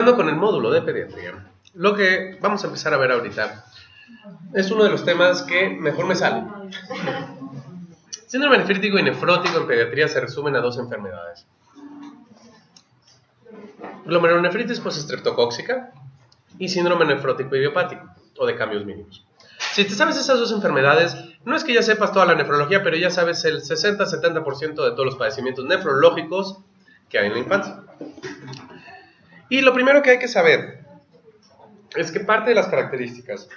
Con el módulo de pediatría, lo que vamos a empezar a ver ahorita es uno de los temas que mejor me sale. Síndrome nefrítico y nefrótico en pediatría se resumen a dos enfermedades: glomerulonefritis postestreptocóxica y síndrome nefrótico idiopático o de cambios mínimos. Si te sabes esas dos enfermedades, no es que ya sepas toda la nefrología, pero ya sabes el 60-70% de todos los padecimientos nefrológicos que hay en la infancia. Y lo primero que hay que saber es que parte de las características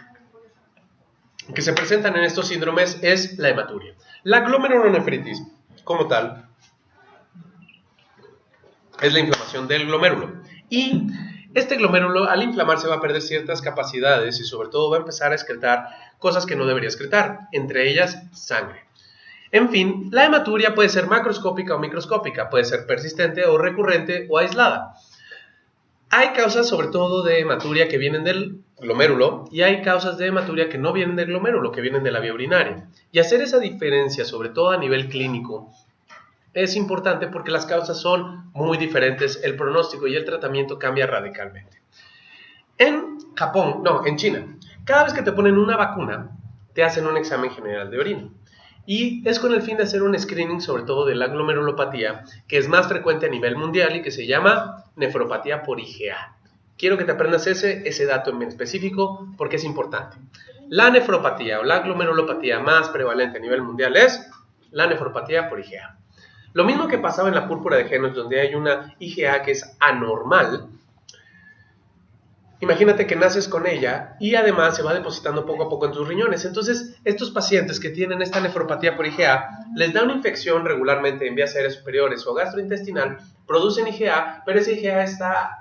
que se presentan en estos síndromes es la hematuria. La glomerulonefritis, como tal, es la inflamación del glomérulo. Y este glomérulo, al inflamarse, va a perder ciertas capacidades y sobre todo va a empezar a excretar cosas que no debería excretar, entre ellas sangre. En fin, la hematuria puede ser macroscópica o microscópica, puede ser persistente o recurrente o aislada. Hay causas sobre todo de hematuria que vienen del glomérulo y hay causas de hematuria que no vienen del glomérulo, que vienen de la vía urinaria. Y hacer esa diferencia, sobre todo a nivel clínico, es importante porque las causas son muy diferentes, el pronóstico y el tratamiento cambia radicalmente. En China, cada vez que te ponen una vacuna, te hacen un examen general de orina. Y es con el fin de hacer un screening sobre todo de la glomerulopatía, que es más frecuente a nivel mundial y que se llama nefropatía por IgA. Quiero que te aprendas ese dato en específico porque es importante. La nefropatía o la glomerulopatía más prevalente a nivel mundial es la nefropatía por IgA. Lo mismo que pasaba en la púrpura de Henoch, donde hay una IgA que es anormal. Imagínate que naces con ella y además se va depositando poco a poco en tus riñones. Entonces, estos pacientes que tienen esta nefropatía por IgA, les da una infección regularmente en vías aéreas superiores o gastrointestinal, producen IgA, pero esa IgA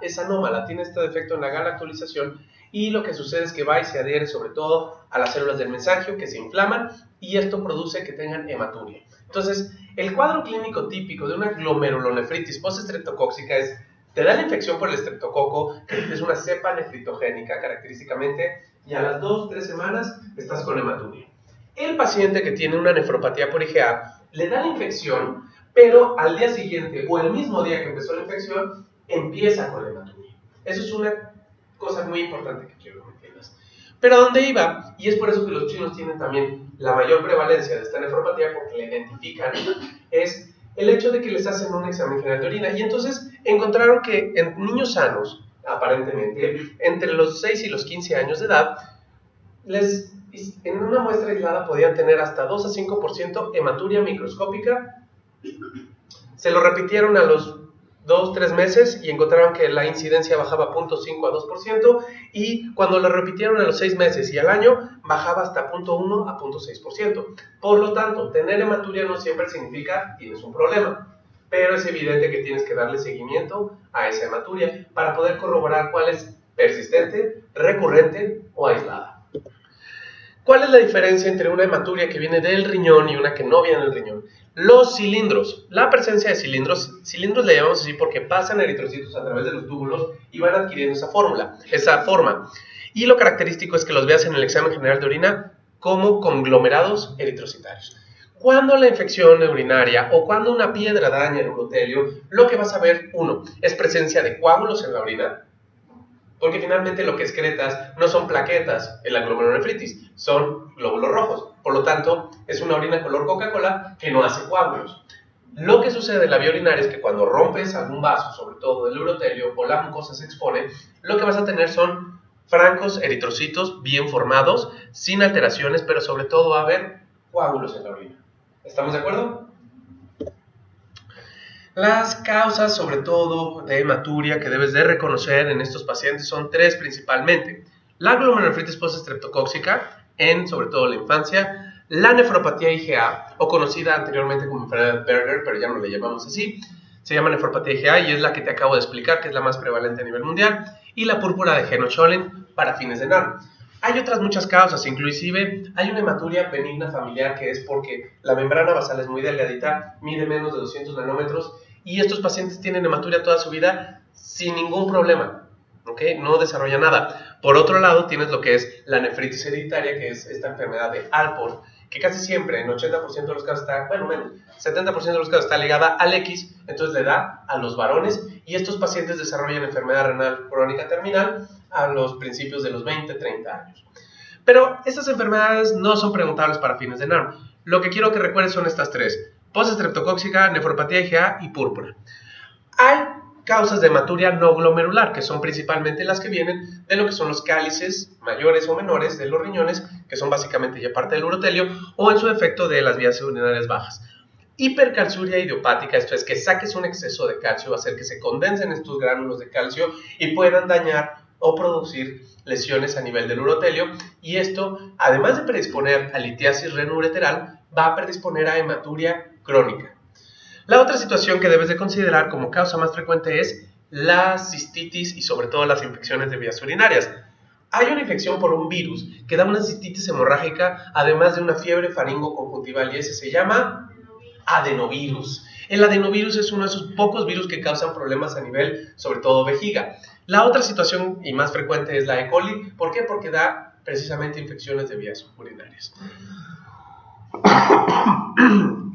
es anómala, tiene este defecto en la galactolización y lo que sucede es que va y se adhiere sobre todo a las células del mensajio que se inflaman y esto produce que tengan hematuria. Entonces, el cuadro clínico típico de una glomerulonefritis postestreptocóxica es: te da la infección por el estreptococo, que es una cepa nefritogénica característicamente, y a las 2-3 semanas estás con hematuria. El paciente que tiene una nefropatía por IgA le da la infección, pero al día siguiente o el mismo día que empezó la infección, empieza con la hematuria. Eso es una cosa muy importante que quiero que entiendas. Pero ¿a dónde iba? Y es por eso que los chinos tienen también la mayor prevalencia de esta nefropatía, porque la identifican, es el hecho de que les hacen un examen general de orina y entonces encontraron que en niños sanos, aparentemente, entre los 6 y los 15 años de edad, en una muestra aislada podían tener hasta 2 a 5% hematuria microscópica. Se lo repitieron a los 2-3 meses y encontraron que la incidencia bajaba 0.5 a 2% y cuando lo repitieron a los 6 meses y al año bajaba hasta 0.1 a 0.6%. Por lo tanto, tener hematuria no siempre significa tienes un problema, pero es evidente que tienes que darle seguimiento a esa hematuria para poder corroborar cuál es persistente, recurrente o aislada. ¿Cuál es la diferencia entre una hematuria que viene del riñón y una que no viene del riñón? Los cilindros. La presencia de cilindros le llamamos así porque pasan eritrocitos a través de los túbulos y van adquiriendo esa forma. Y lo característico es que los veas en el examen general de orina como conglomerados eritrocitarios. Cuando la infección urinaria o cuando una piedra daña el urotelio, lo que vas a ver, uno, es presencia de coágulos en la orina, porque finalmente lo que excretas no son plaquetas en la glomerulonefritis, son glóbulos rojos. Por lo tanto, es una orina color Coca-Cola que no hace coágulos. Lo que sucede en la vía urinaria es que cuando rompes algún vaso, sobre todo del urotelio, o la mucosa se expone, lo que vas a tener son francos eritrocitos bien formados, sin alteraciones, pero sobre todo va a haber coágulos en la orina. ¿Estamos de acuerdo? Las causas, sobre todo, de hematuria que debes de reconocer en estos pacientes son 3 principalmente: la glomerulonefritis postestreptocóxica, sobre todo la infancia; la nefropatía IgA, o conocida anteriormente como enfermedad de Berger, pero ya no le llamamos así, se llama nefropatía IgA y es la que te acabo de explicar, que es la más prevalente a nivel mundial; y la púrpura de Henoch-Schönlein para fines de NARM. Hay otras muchas causas, inclusive hay una hematuria benigna familiar que es porque la membrana basal es muy delgadita, mide menos de 200 nanómetros y estos pacientes tienen hematuria toda su vida sin ningún problema, ¿ok? No desarrolla nada. Por otro lado, tienes lo que es la nefritis hereditaria, que es esta enfermedad de Alport, que casi siempre, en 80% de los casos está, bueno, menos, 70% de los casos está ligada al X, entonces le da a los varones, y estos pacientes desarrollan enfermedad renal crónica terminal a los principios de los 20, 30 años. Pero estas enfermedades no son preguntables para fines de NARM. Lo que quiero que recuerdes son estas tres: postestreptocóxica, nefropatía IgA y púrpura. Hay causas de hematuria no glomerular, que son principalmente las que vienen de lo que son los cálices mayores o menores de los riñones, que son básicamente ya parte del urotelio, o en su efecto de las vías urinarias bajas. Hipercalciuria idiopática, esto es que saques un exceso de calcio, va a hacer que se condensen estos gránulos de calcio y puedan dañar o producir lesiones a nivel del urotelio, y esto, además de predisponer a litiasis renoureteral, va a predisponer a hematuria crónica. La otra situación que debes de considerar como causa más frecuente es la cistitis y sobre todo las infecciones de vías urinarias. Hay una infección por un virus que da una cistitis hemorrágica, además de una fiebre faringoconjuntival, y ese se llama adenovirus. El adenovirus es uno de esos pocos virus que causan problemas a nivel, sobre todo, vejiga. La otra situación y más frecuente es la E. coli. ¿Por qué? Porque da precisamente infecciones de vías urinarias.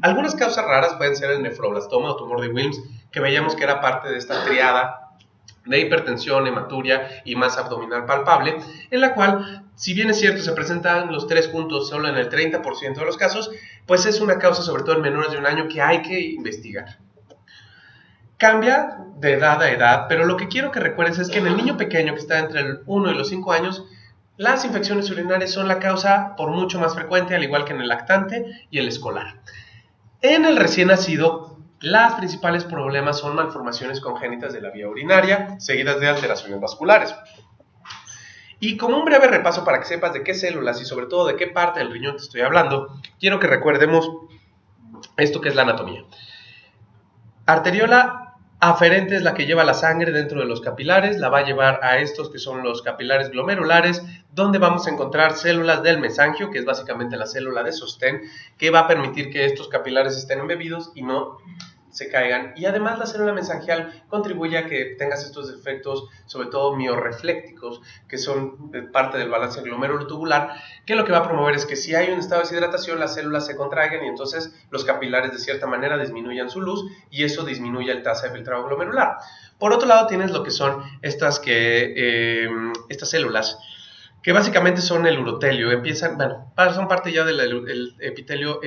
Algunas causas raras pueden ser el nefroblastoma o tumor de Wilms, que veíamos que era parte de esta triada de hipertensión, hematuria y masa abdominal palpable, en la cual, si bien es cierto, se presentan los tres juntos solo en el 30% de los casos, pues es una causa, sobre todo en menores de un año, que hay que investigar. Cambia de edad a edad, pero lo que quiero que recuerdes es que en el niño pequeño que está entre el 1 y los 5 años, las infecciones urinarias son la causa por mucho más frecuente, al igual que en el lactante y el escolar. En el recién nacido, los principales problemas son malformaciones congénitas de la vía urinaria, seguidas de alteraciones vasculares. Y como un breve repaso para que sepas de qué células y sobre todo de qué parte del riñón te estoy hablando, quiero que recordemos esto que es la anatomía. Arteriola aferente es la que lleva la sangre dentro de los capilares, la va a llevar a estos que son los capilares glomerulares, donde vamos a encontrar células del mesangio, que es básicamente la célula de sostén, que va a permitir que estos capilares estén embebidos y no se caigan. Y además la célula mesangial contribuye a que tengas estos efectos, sobre todo miorreflécticos, que son parte del balance glomerulotubular, que lo que va a promover es que si hay un estado de deshidratación, las células se contraigan y entonces los capilares de cierta manera disminuyan su luz y eso disminuye la tasa de filtrado glomerular. Por otro lado tienes lo que son estas células, que básicamente son el urotelio, son parte ya del epitelio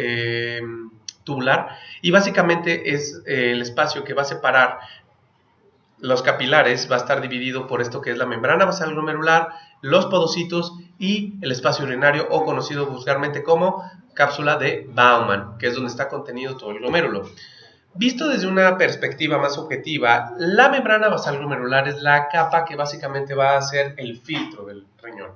tubular, y básicamente es el espacio que va a separar los capilares, va a estar dividido por esto que es la membrana basal glomerular, los podocitos y el espacio urinario, o conocido vulgarmente como cápsula de Bowman, que es donde está contenido todo el glomérulo. Visto desde una perspectiva más objetiva, la membrana basal glomerular es la capa que básicamente va a ser el filtro del riñón.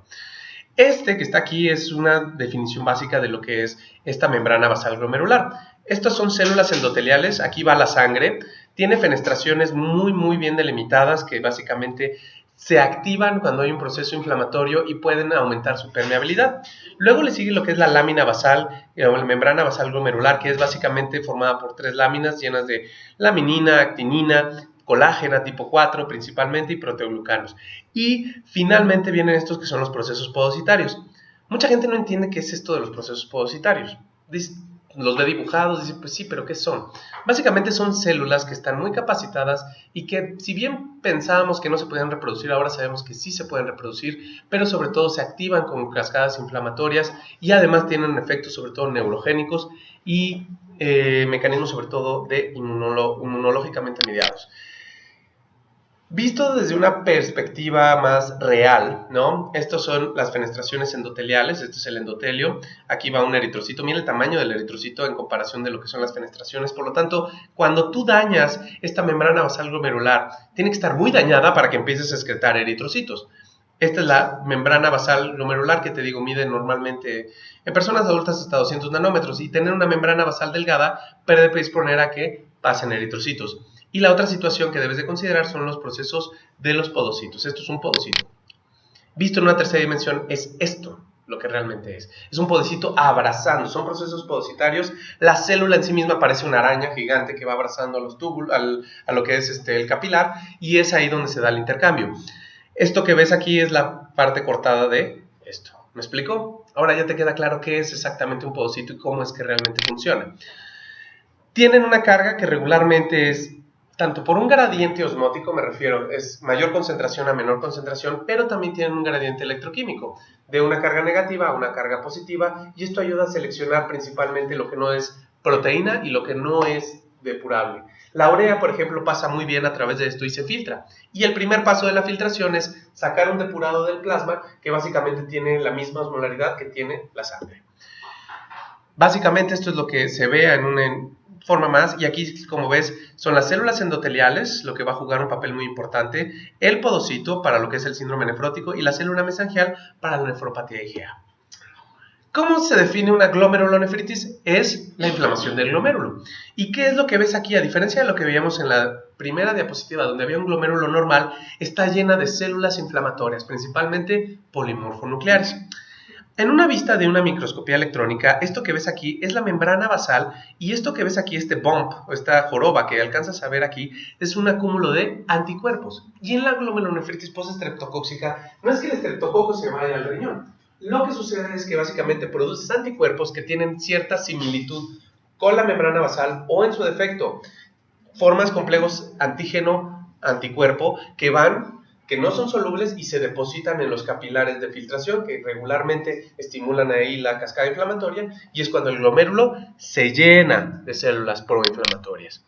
Este que está aquí es una definición básica de lo que es esta membrana basal glomerular. Estas son células endoteliales, aquí va la sangre, tiene fenestraciones muy bien delimitadas que básicamente se activan cuando hay un proceso inflamatorio y pueden aumentar su permeabilidad. Luego le sigue lo que es la lámina basal, o la membrana basal glomerular, que es básicamente formada por tres láminas llenas de laminina, actinina, colágena tipo 4 principalmente y proteoglucanos. Y finalmente vienen estos que son los procesos podocitarios. Mucha gente no entiende qué es esto de los procesos podocitarios. Los ve dibujados, dice, pues sí, pero ¿qué son? Básicamente son células que están muy capacitadas y que, si bien pensábamos que no se podían reproducir, ahora sabemos que sí se pueden reproducir, pero sobre todo se activan con cascadas inflamatorias y además tienen efectos sobre todo neurogénicos y mecanismos sobre todo de inmunológicamente mediados. Visto desde una perspectiva más real, ¿no? Estas son las fenestraciones endoteliales, este es el endotelio, aquí va un eritrocito, mira el tamaño del eritrocito en comparación de lo que son las fenestraciones, por lo tanto, cuando tú dañas esta membrana basal glomerular, tiene que estar muy dañada para que empieces a excretar eritrocitos. Esta es la membrana basal glomerular que te digo mide normalmente en personas adultas hasta 200 nanómetros y tener una membrana basal delgada puede predisponer a que pasen eritrocitos. Y la otra situación que debes de considerar son los procesos de los podocitos. Esto es un podocito. Visto en una tercera dimensión es esto lo que realmente es. Es un podocito abrazando, son procesos podocitarios. La célula en sí misma parece una araña gigante que va abrazando a los túbulos, a lo que es el capilar, y es ahí donde se da el intercambio. Esto que ves aquí es la parte cortada de esto. ¿Me explico? Ahora ya te queda claro qué es exactamente un podocito y cómo es que realmente funciona. Tienen una carga que regularmente es tanto por un gradiente osmótico, me refiero, es mayor concentración a menor concentración, pero también tienen un gradiente electroquímico, de una carga negativa a una carga positiva, y esto ayuda a seleccionar principalmente lo que no es proteína y lo que no es depurable. La urea, por ejemplo, pasa muy bien a través de esto y se filtra. Y el primer paso de la filtración es sacar un depurado del plasma que básicamente tiene la misma osmolaridad que tiene la sangre. Básicamente esto es lo que se ve en una forma más, y aquí, como ves, son las células endoteliales, lo que va a jugar un papel muy importante, el podocito para lo que es el síndrome nefrótico y la célula mesangial para la nefropatía IgA. ¿Cómo se define una glomerulonefritis? Es la inflamación del glomérulo. ¿Y qué es lo que ves aquí? A diferencia de lo que veíamos en la primera diapositiva, donde había un glomérulo normal, está llena de células inflamatorias, principalmente polimorfonucleares. En una vista de una microscopía electrónica, esto que ves aquí es la membrana basal, y esto que ves aquí, este bump o esta joroba que alcanzas a ver aquí, es un acúmulo de anticuerpos. Y en la glomerulonefritis postestreptocóxica no es que el estreptococo se vaya al riñón. Lo que sucede es que básicamente produces anticuerpos que tienen cierta similitud con la membrana basal, o en su defecto, formas complejos antígeno-anticuerpo que no son solubles y se depositan en los capilares de filtración, que regularmente estimulan ahí la cascada inflamatoria, y es cuando el glomérulo se llena de células proinflamatorias.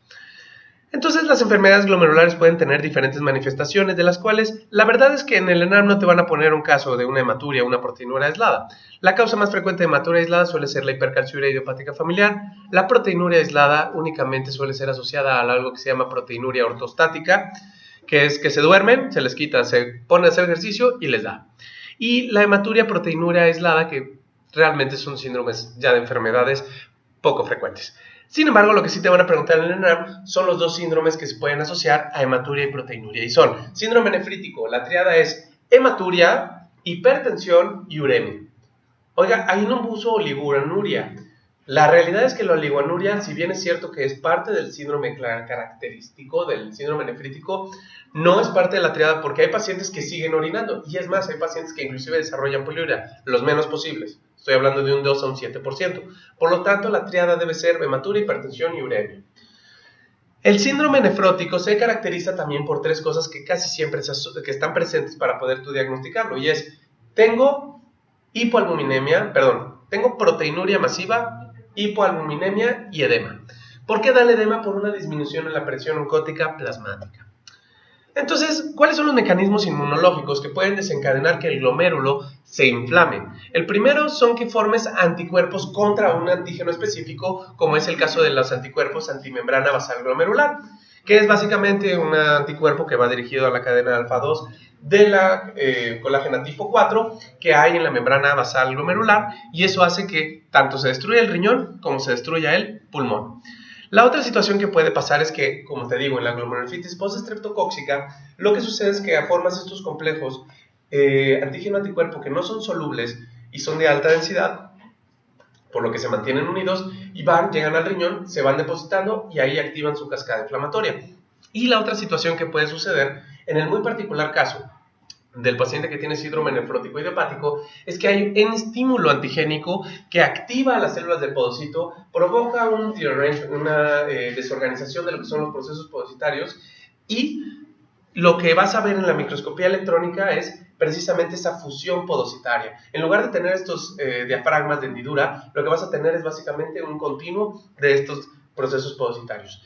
Entonces, las enfermedades glomerulares pueden tener diferentes manifestaciones, de las cuales la verdad es que en el ENARM no te van a poner un caso de una hematuria o una proteinuria aislada. La causa más frecuente de hematuria aislada suele ser la hipercalciuria idiopática familiar. La proteinuria aislada únicamente suele ser asociada a algo que se llama proteinuria ortostática, que es que se duermen, se les quita, se ponen a hacer ejercicio y les da. Y la hematuria proteinuria aislada, que realmente son síndromes ya de enfermedades poco frecuentes. Sin embargo, lo que sí te van a preguntar en el ENARM son los dos síndromes que se pueden asociar a hematuria y proteinuria, y son síndrome nefrítico. La triada es hematuria, hipertensión y uremia. Oiga, ahí no puso oligonuria. La realidad es que la oligonuria, si bien es cierto que es parte del síndrome característico del síndrome nefrítico, no es parte de la triada, porque hay pacientes que siguen orinando, y es más, hay pacientes que inclusive desarrollan poliuria, los menos posibles. Estoy hablando de un 2 a un 7%. Por lo tanto, la triada debe ser hematuria, hipertensión y uremia. El síndrome nefrótico se caracteriza también por tres cosas que casi siempre que están presentes para poder tú diagnosticarlo, y es: tengo tengo proteinuria masiva, hipoalbuminemia y edema. ¿Por qué da el edema? Por una disminución en la presión oncótica plasmática. Entonces, ¿cuáles son los mecanismos inmunológicos que pueden desencadenar que el glomérulo se inflame? El primero son que formes anticuerpos contra un antígeno específico, como es el caso de los anticuerpos antimembrana basal glomerular, que es básicamente un anticuerpo que va dirigido a la cadena alfa 2 de la colágena tipo 4 que hay en la membrana basal glomerular, y eso hace que tanto se destruya el riñón como se destruya el pulmón. La otra situación que puede pasar es que, como te digo, en la glomerulonefritis postestreptocóxica, lo que sucede es que formas estos complejos antígeno-anticuerpo que no son solubles y son de alta densidad, por lo que se mantienen unidos y llegan al riñón, se van depositando y ahí activan su cascada inflamatoria. Y la otra situación que puede suceder, en el muy particular caso del paciente que tiene síndrome nefrótico idiopático, es que hay un estímulo antigénico que activa a las células del podocito, provoca una desorganización de lo que son los procesos podocitarios, y lo que vas a ver en la microscopía electrónica es precisamente esa fusión podocitaria. En lugar de tener estos diafragmas de hendidura, lo que vas a tener es básicamente un continuo de estos procesos podocitarios.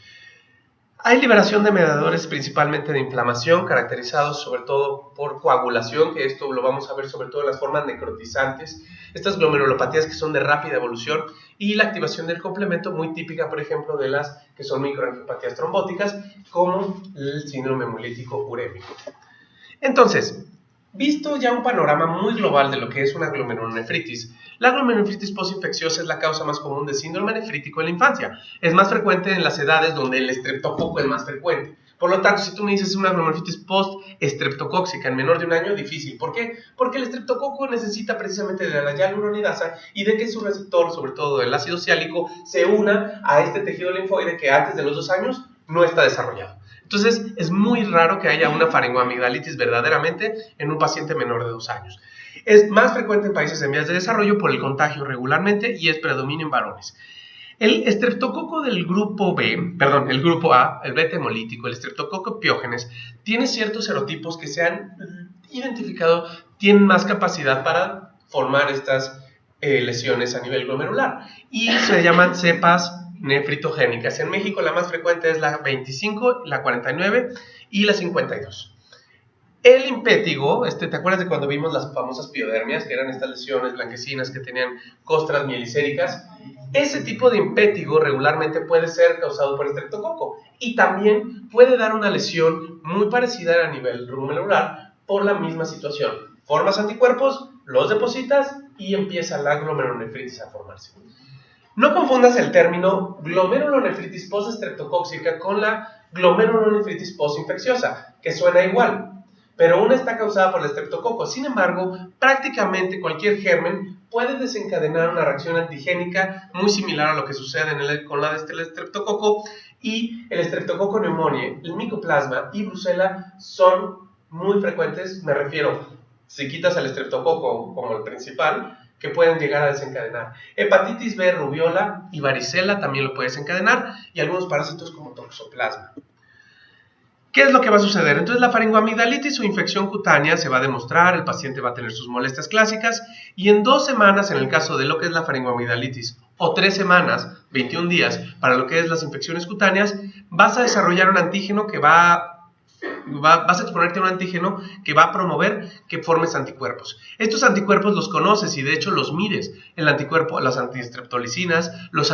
Hay liberación de mediadores principalmente de inflamación, caracterizados sobre todo por coagulación, que esto lo vamos a ver sobre todo en las formas necrotizantes, estas glomerulopatías que son de rápida evolución, y la activación del complemento muy típica, por ejemplo, de las que son microangiopatías trombóticas, como el síndrome hemolítico urémico. Entonces, visto ya un panorama muy global de lo que es una glomerulonefritis, la glomerulonefritis postinfecciosa es la causa más común de síndrome nefrítico en la infancia. Es más frecuente en las edades donde el estreptococo es más frecuente. Por lo tanto, si tú me dices una glomerulonefritis post-estreptocóxica en menor de un año, difícil. ¿Por qué? Porque el estreptococo necesita precisamente de la hialuronidasa y de que su receptor, sobre todo el ácido ciálico, se una a este tejido linfoide que antes de los 2 años no está desarrollado. Entonces, es muy raro que haya una faringoamigdalitis verdaderamente en un paciente menor de 2 años. Es más frecuente en países en vías de desarrollo por el contagio regularmente y es predominio en varones. El estreptococo del grupo B, perdón, el grupo A, el beta hemolítico, el estreptococo piógenes, tiene ciertos serotipos que se han identificado, tienen más capacidad para formar estas lesiones a nivel glomerular y se llaman cepas nefritogénicas. En México la más frecuente es la 25, la 49 y la 52. El impétigo, ¿te acuerdas de cuando vimos las famosas piodermias, que eran estas lesiones blanquecinas que tenían costras mielicéricas? Ese tipo de impétigo regularmente puede ser causado por estreptococo y también puede dar una lesión muy parecida a nivel glomerular por la misma situación. Formas anticuerpos, los depositas y empieza la glomerulonefritis a formarse. No confundas el término glomerulonefritis postestreptocóxica con la glomerulonefritis postinfecciosa, que suena igual, pero una está causada por el estreptococo. Sin embargo, prácticamente cualquier germen puede desencadenar una reacción antigénica muy similar a lo que sucede con la del estreptococo, y el estreptococo pneumoniae, el micoplasma y brucela son muy frecuentes. Me refiero, si quitas al estreptococo como el principal, que pueden llegar a desencadenar. Hepatitis B, rubiola y varicela también lo puede desencadenar, y algunos parásitos como toxoplasma. ¿Qué es lo que va a suceder? Entonces la faringoamigdalitis o infección cutánea se va a demostrar, el paciente va a tener sus molestias clásicas y en 2 semanas, en el caso de lo que es la faringoamigdalitis, o 3 semanas, 21 días, para lo que es las infecciones cutáneas, vas a desarrollar un antígeno que vas a exponerte a un antígeno que va a promover que formes anticuerpos. Estos anticuerpos los conoces y de hecho los mides. El anticuerpo, las antistreptolicinas, los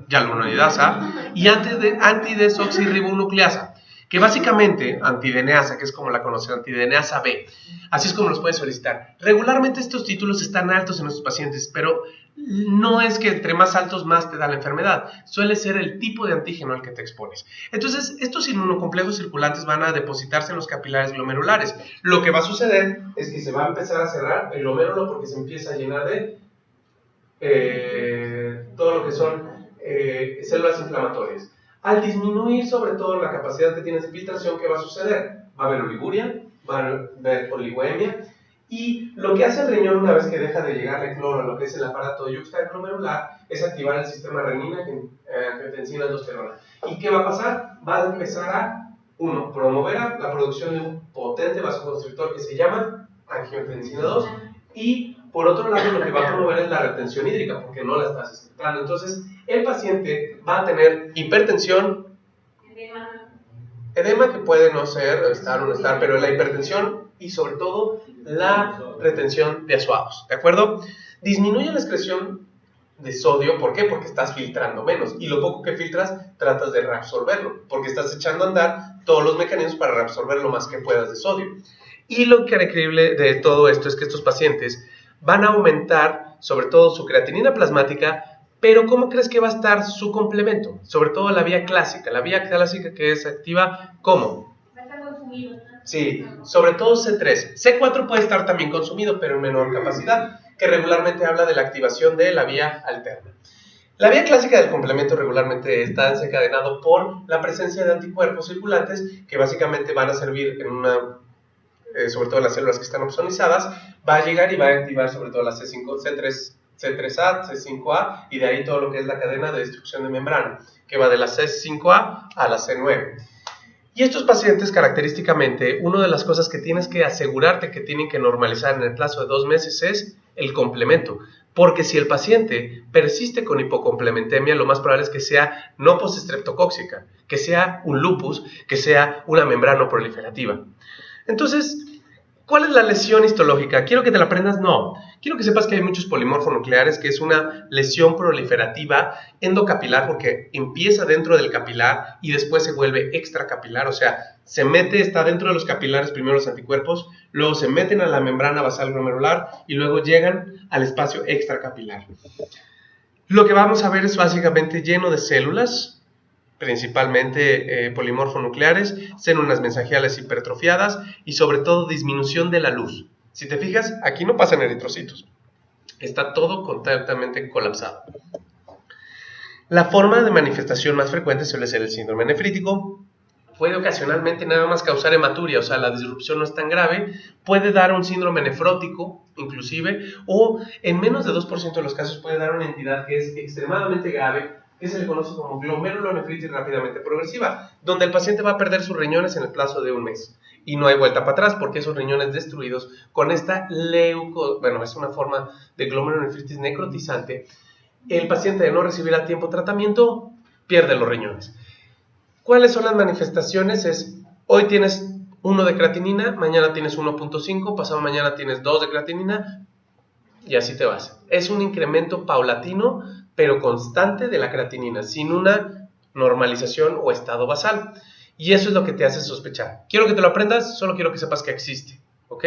hialuronidasa y antidesoxirribonucleasa, que básicamente antideneasa, que es como la conocen, antideneasa B. Así es como los puedes solicitar. Regularmente estos títulos están altos en nuestros pacientes, pero no es que entre más altos más te da la enfermedad, suele ser el tipo de antígeno al que te expones. Entonces, estos inmunocomplejos circulantes van a depositarse en los capilares glomerulares. Lo que va a suceder es que se va a empezar a cerrar el glomérulo porque se empieza a llenar de todo lo que son células inflamatorias. Al disminuir sobre todo la capacidad que tienes de filtración, ¿qué va a suceder? Va a haber oliguria, va a haber oligüemia, y lo que hace el riñón una vez que deja de llegarle cloro a lo que es el aparato yuxtaglomerular es activar el sistema renina, angiotensina, aldosterona. ¿Y qué va a pasar? Va a empezar a, promover la producción de un potente vasoconstrictor que se llama angiotensina 2, y por otro lado lo que va a promover es la retención hídrica porque no la estás excretando. Entonces el paciente va a tener hipertensión, edema que puede no ser, estar o no estar, pero la hipertensión y sobre todo la retención de suados, ¿de acuerdo? Disminuye la excreción de sodio, ¿por qué? Porque estás filtrando menos y lo poco que filtras tratas de reabsorberlo porque estás echando a andar todos los mecanismos para reabsorber lo más que puedas de sodio. Y lo que era increíble de todo esto es que estos pacientes van a aumentar sobre todo su creatinina plasmática, pero ¿cómo crees que va a estar su complemento? Sobre todo la vía clásica que es activa, ¿cómo? Va a estar consumido, ¿no? Sí, sobre todo C3. C4 puede estar también consumido, pero en menor capacidad, que regularmente habla de la activación de la vía alterna. La vía clásica del complemento regularmente está desencadenado por la presencia de anticuerpos circulantes que básicamente van a servir sobre todo en las células que están opsonizadas, va a llegar y va a activar sobre todo la C3A, C5A y de ahí todo lo que es la cadena de destrucción de membrana, que va de la C5A a la C9. Y estos pacientes característicamente, una de las cosas que tienes que asegurarte que tienen que normalizar en el plazo de 2 meses es el complemento. Porque si el paciente persiste con hipocomplementemia, lo más probable es que sea no postestreptocóxica, que sea un lupus, que sea una membrana proliferativa. Entonces, ¿cuál es la lesión histológica? ¿Quiero que te la aprendas? No. Quiero que sepas que hay muchos polimorfonucleares, que es una lesión proliferativa endocapilar porque empieza dentro del capilar y después se vuelve extracapilar, o sea, está dentro de los capilares primero los anticuerpos, luego se meten a la membrana basal glomerular y luego llegan al espacio extracapilar. Lo que vamos a ver es básicamente lleno de células, principalmente polimorfonucleares, células mensajiales hipertrofiadas y sobre todo disminución de la luz. Si te fijas, aquí no pasan eritrocitos, está todo completamente colapsado. La forma de manifestación más frecuente suele ser el síndrome nefrítico, puede ocasionalmente nada más causar hematuria, o sea, la disrupción no es tan grave, puede dar un síndrome nefrótico, inclusive, o en menos de 2% de los casos puede dar una entidad que es extremadamente grave, que se le conoce como glomerulonefritis rápidamente progresiva, donde el paciente va a perder sus riñones en el plazo de un mes. Y no hay vuelta para atrás, porque esos riñones destruidos con esta es una forma de glomerulonefritis necrotizante, el paciente de no recibir a tiempo tratamiento pierde los riñones. ¿Cuáles son las manifestaciones? Hoy tienes 1 de creatinina, mañana tienes 1.5, pasado mañana tienes 2 de creatinina y así te vas. Es un incremento paulatino pero constante de la creatinina, sin una normalización o estado basal. Y eso es lo que te hace sospechar. Quiero que te lo aprendas, solo quiero que sepas que existe, ¿ok?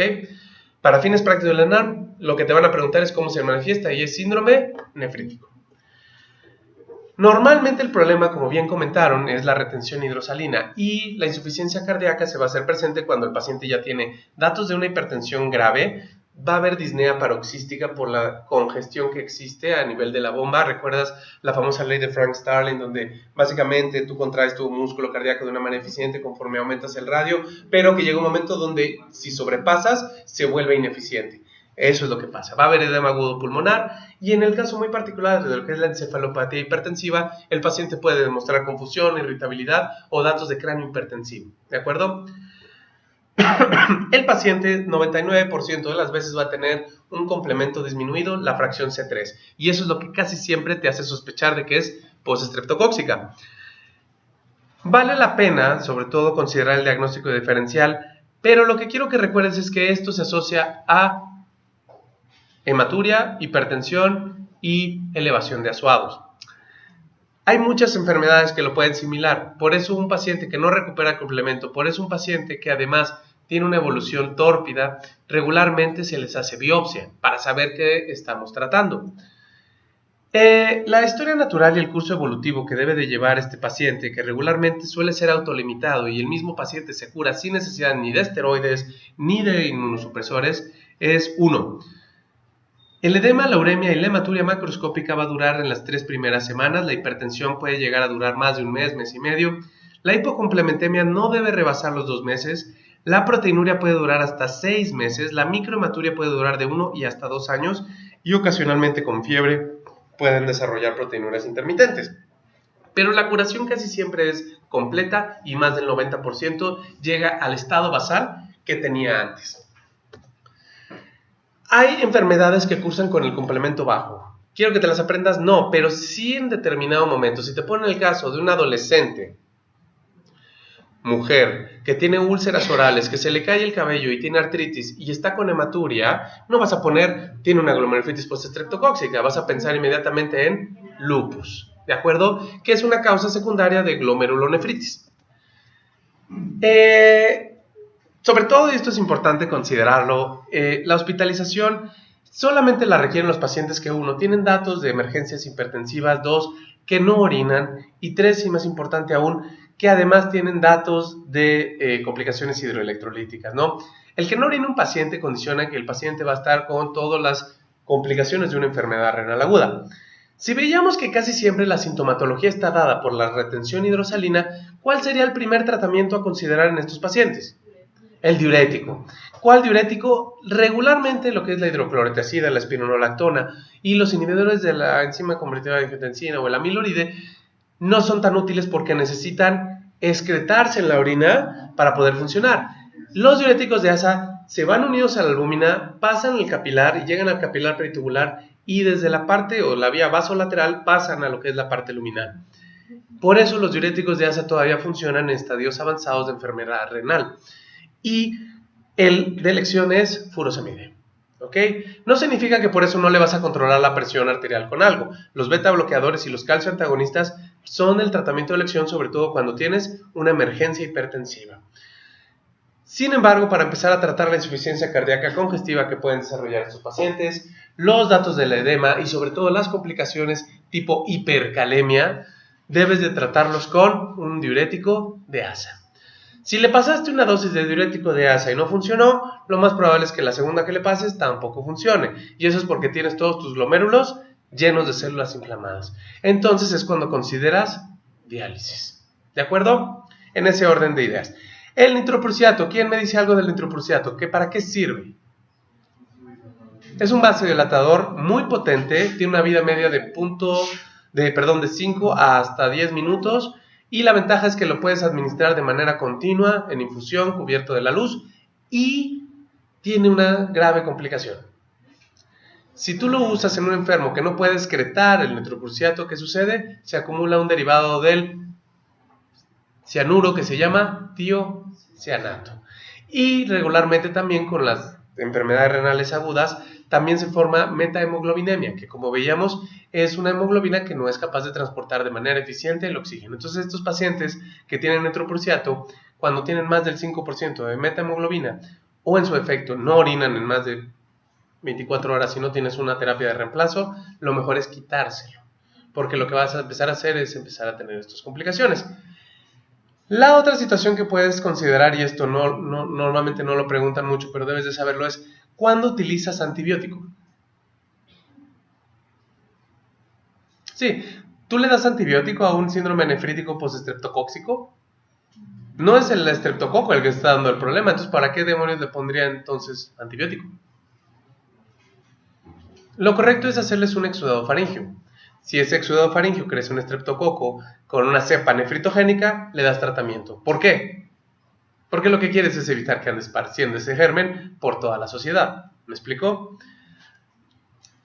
Para fines prácticos del ENARM, lo que te van a preguntar es cómo se manifiesta y es síndrome nefrítico. Normalmente el problema, como bien comentaron, es la retención hidrosalina y la insuficiencia cardíaca se va a hacer presente cuando el paciente ya tiene datos de una hipertensión grave, va a haber disnea paroxística por la congestión que existe a nivel de la bomba. ¿Recuerdas la famosa ley de Frank Starling, donde básicamente tú contraes tu músculo cardíaco de una manera eficiente conforme aumentas el radio, pero que llega un momento donde si sobrepasas se vuelve ineficiente? Eso es lo que pasa. Va a haber edema agudo pulmonar y en el caso muy particular de lo que es la encefalopatía hipertensiva, el paciente puede demostrar confusión, irritabilidad o datos de cráneo hipertensivo. ¿De acuerdo? El paciente 99% de las veces va a tener un complemento disminuido, la fracción C3, y eso es lo que casi siempre te hace sospechar de que es postestreptocóxica. Vale la pena, sobre todo, considerar el diagnóstico diferencial, pero lo que quiero que recuerdes es que esto se asocia a hematuria, hipertensión y elevación de azuados. Hay muchas enfermedades que lo pueden similar, por eso un paciente que no recupera el complemento, por eso un paciente que además tiene una evolución tórpida, regularmente se les hace biopsia para saber qué estamos tratando. La historia natural y el curso evolutivo que debe de llevar este paciente, que regularmente suele ser autolimitado y el mismo paciente se cura sin necesidad ni de esteroides ni de inmunosupresores, es 1. El edema, la uremia y la hematuria macroscópica va a durar en las 3 primeras semanas, la hipertensión puede llegar a durar más de un mes, mes y medio, la hipocomplementemia no debe rebasar los 2 meses, la proteinuria puede durar hasta 6 meses, la microhematuria puede durar de 1 y hasta 2 años y ocasionalmente con fiebre pueden desarrollar proteinurias intermitentes. Pero la curación casi siempre es completa y más del 90% llega al estado basal que tenía antes. ¿Hay enfermedades que cursan con el complemento bajo? ¿Quiero que te las aprendas? No, pero sí en determinado momento. Si te ponen el caso de una adolescente, mujer, que tiene úlceras orales, que se le cae el cabello y tiene artritis y está con hematuria, no vas a poner, tiene una glomerulonefritis postestreptocóxica, vas a pensar inmediatamente en lupus, ¿de acuerdo? Que es una causa secundaria de glomerulonefritis. Sobre todo, y esto es importante considerarlo, la hospitalización solamente la requieren los pacientes que 1, tienen datos de emergencias hipertensivas, 2, que no orinan y 3, y más importante aún, que además tienen datos de complicaciones hidroelectrolíticas, ¿no? El que no orine un paciente condiciona que el paciente va a estar con todas las complicaciones de una enfermedad renal aguda. Si veíamos que casi siempre la sintomatología está dada por la retención hidrosalina, ¿cuál sería el primer tratamiento a considerar en estos pacientes? El diurético. ¿Cuál diurético? Regularmente lo que es la hidroclorotiazida, la espironolactona y los inhibidores de la enzima convertidora de angiotensina o el amiloride no son tan útiles porque necesitan excretarse en la orina para poder funcionar. Los diuréticos de asa se van unidos a la albúmina, pasan el capilar y llegan al capilar peritubular y desde la parte o la vía vasolateral pasan a lo que es la parte luminal. Por eso los diuréticos de asa todavía funcionan en estadios avanzados de enfermedad renal. Y el de elección es furosemide, ¿ok? No significa que por eso no le vas a controlar la presión arterial con algo. Los beta bloqueadores y los calcio antagonistas son el tratamiento de elección, sobre todo cuando tienes una emergencia hipertensiva. Sin embargo, para empezar a tratar la insuficiencia cardíaca congestiva que pueden desarrollar estos pacientes, los datos del edema y sobre todo las complicaciones tipo hipercalemia, debes de tratarlos con un diurético de asa. Si le pasaste una dosis de diurético de asa y no funcionó, lo más probable es que la segunda que le pases tampoco funcione. Y eso es porque tienes todos tus glomérulos llenos de células inflamadas. Entonces es cuando consideras diálisis. ¿De acuerdo? en ese orden de ideas. El nitroprusiato, ¿quién me dice algo del nitroprusiato? ¿Para qué sirve? Es un vasodilatador muy potente, tiene una vida media de 5 hasta 10 minutos y la ventaja es que lo puedes administrar de manera continua, en infusión, cubierto de la luz, y tiene una grave complicación. Si tú lo usas en un enfermo que no puede excretar el nitroprusiato, ¿qué sucede? Se acumula un derivado del cianuro que se llama tiocianato. Y regularmente también con las enfermedades renales agudas también se forma metahemoglobinemia, que como veíamos es una hemoglobina que no es capaz de transportar de manera eficiente el oxígeno. Entonces estos pacientes que tienen nitroprusiato, cuando tienen más del 5% de metahemoglobina o en su efecto no orinan en más de 24 horas si no tienes una terapia de reemplazo, lo mejor es quitárselo, porque lo que vas a empezar a hacer es empezar a tener estas complicaciones. La otra situación que puedes considerar, y esto normalmente no lo preguntan mucho, pero debes de saberlo, es ¿cuándo utilizas antibiótico? Sí, ¿tú le das antibiótico a un síndrome nefrítico postestreptocóxico? No es el estreptococo el que está dando el problema, entonces ¿para qué demonios le pondría entonces antibiótico? Lo correcto es hacerles un exudado faríngeo. Si ese exudado faríngeo crece un estreptococo con una cepa nefritogénica, le das tratamiento. ¿Por qué? Porque lo que quieres es evitar que ande esparciendo ese germen por toda la sociedad. ¿Me explico?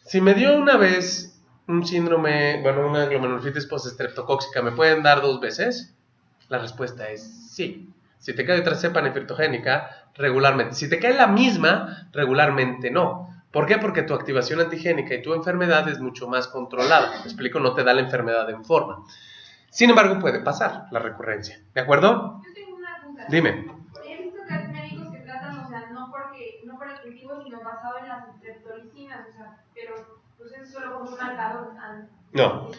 Si me dio una vez un síndrome, una glomerulonefritis postestreptocóxica, ¿me pueden dar 2 veces? La respuesta es sí. Si te cae otra cepa nefritogénica, regularmente. Si te cae la misma, regularmente no. ¿Por qué? Porque tu activación antigénica y tu enfermedad es mucho más controlada. ¿Me explico? No te da la enfermedad en forma. Sin embargo, puede pasar la recurrencia. ¿De acuerdo? Yo tengo una duda. Dime. He visto que hay médicos que tratan, o sea, no por el cultivo, sino basado en las streptolicinas, o sea, pero pues es solo como un marcador. No.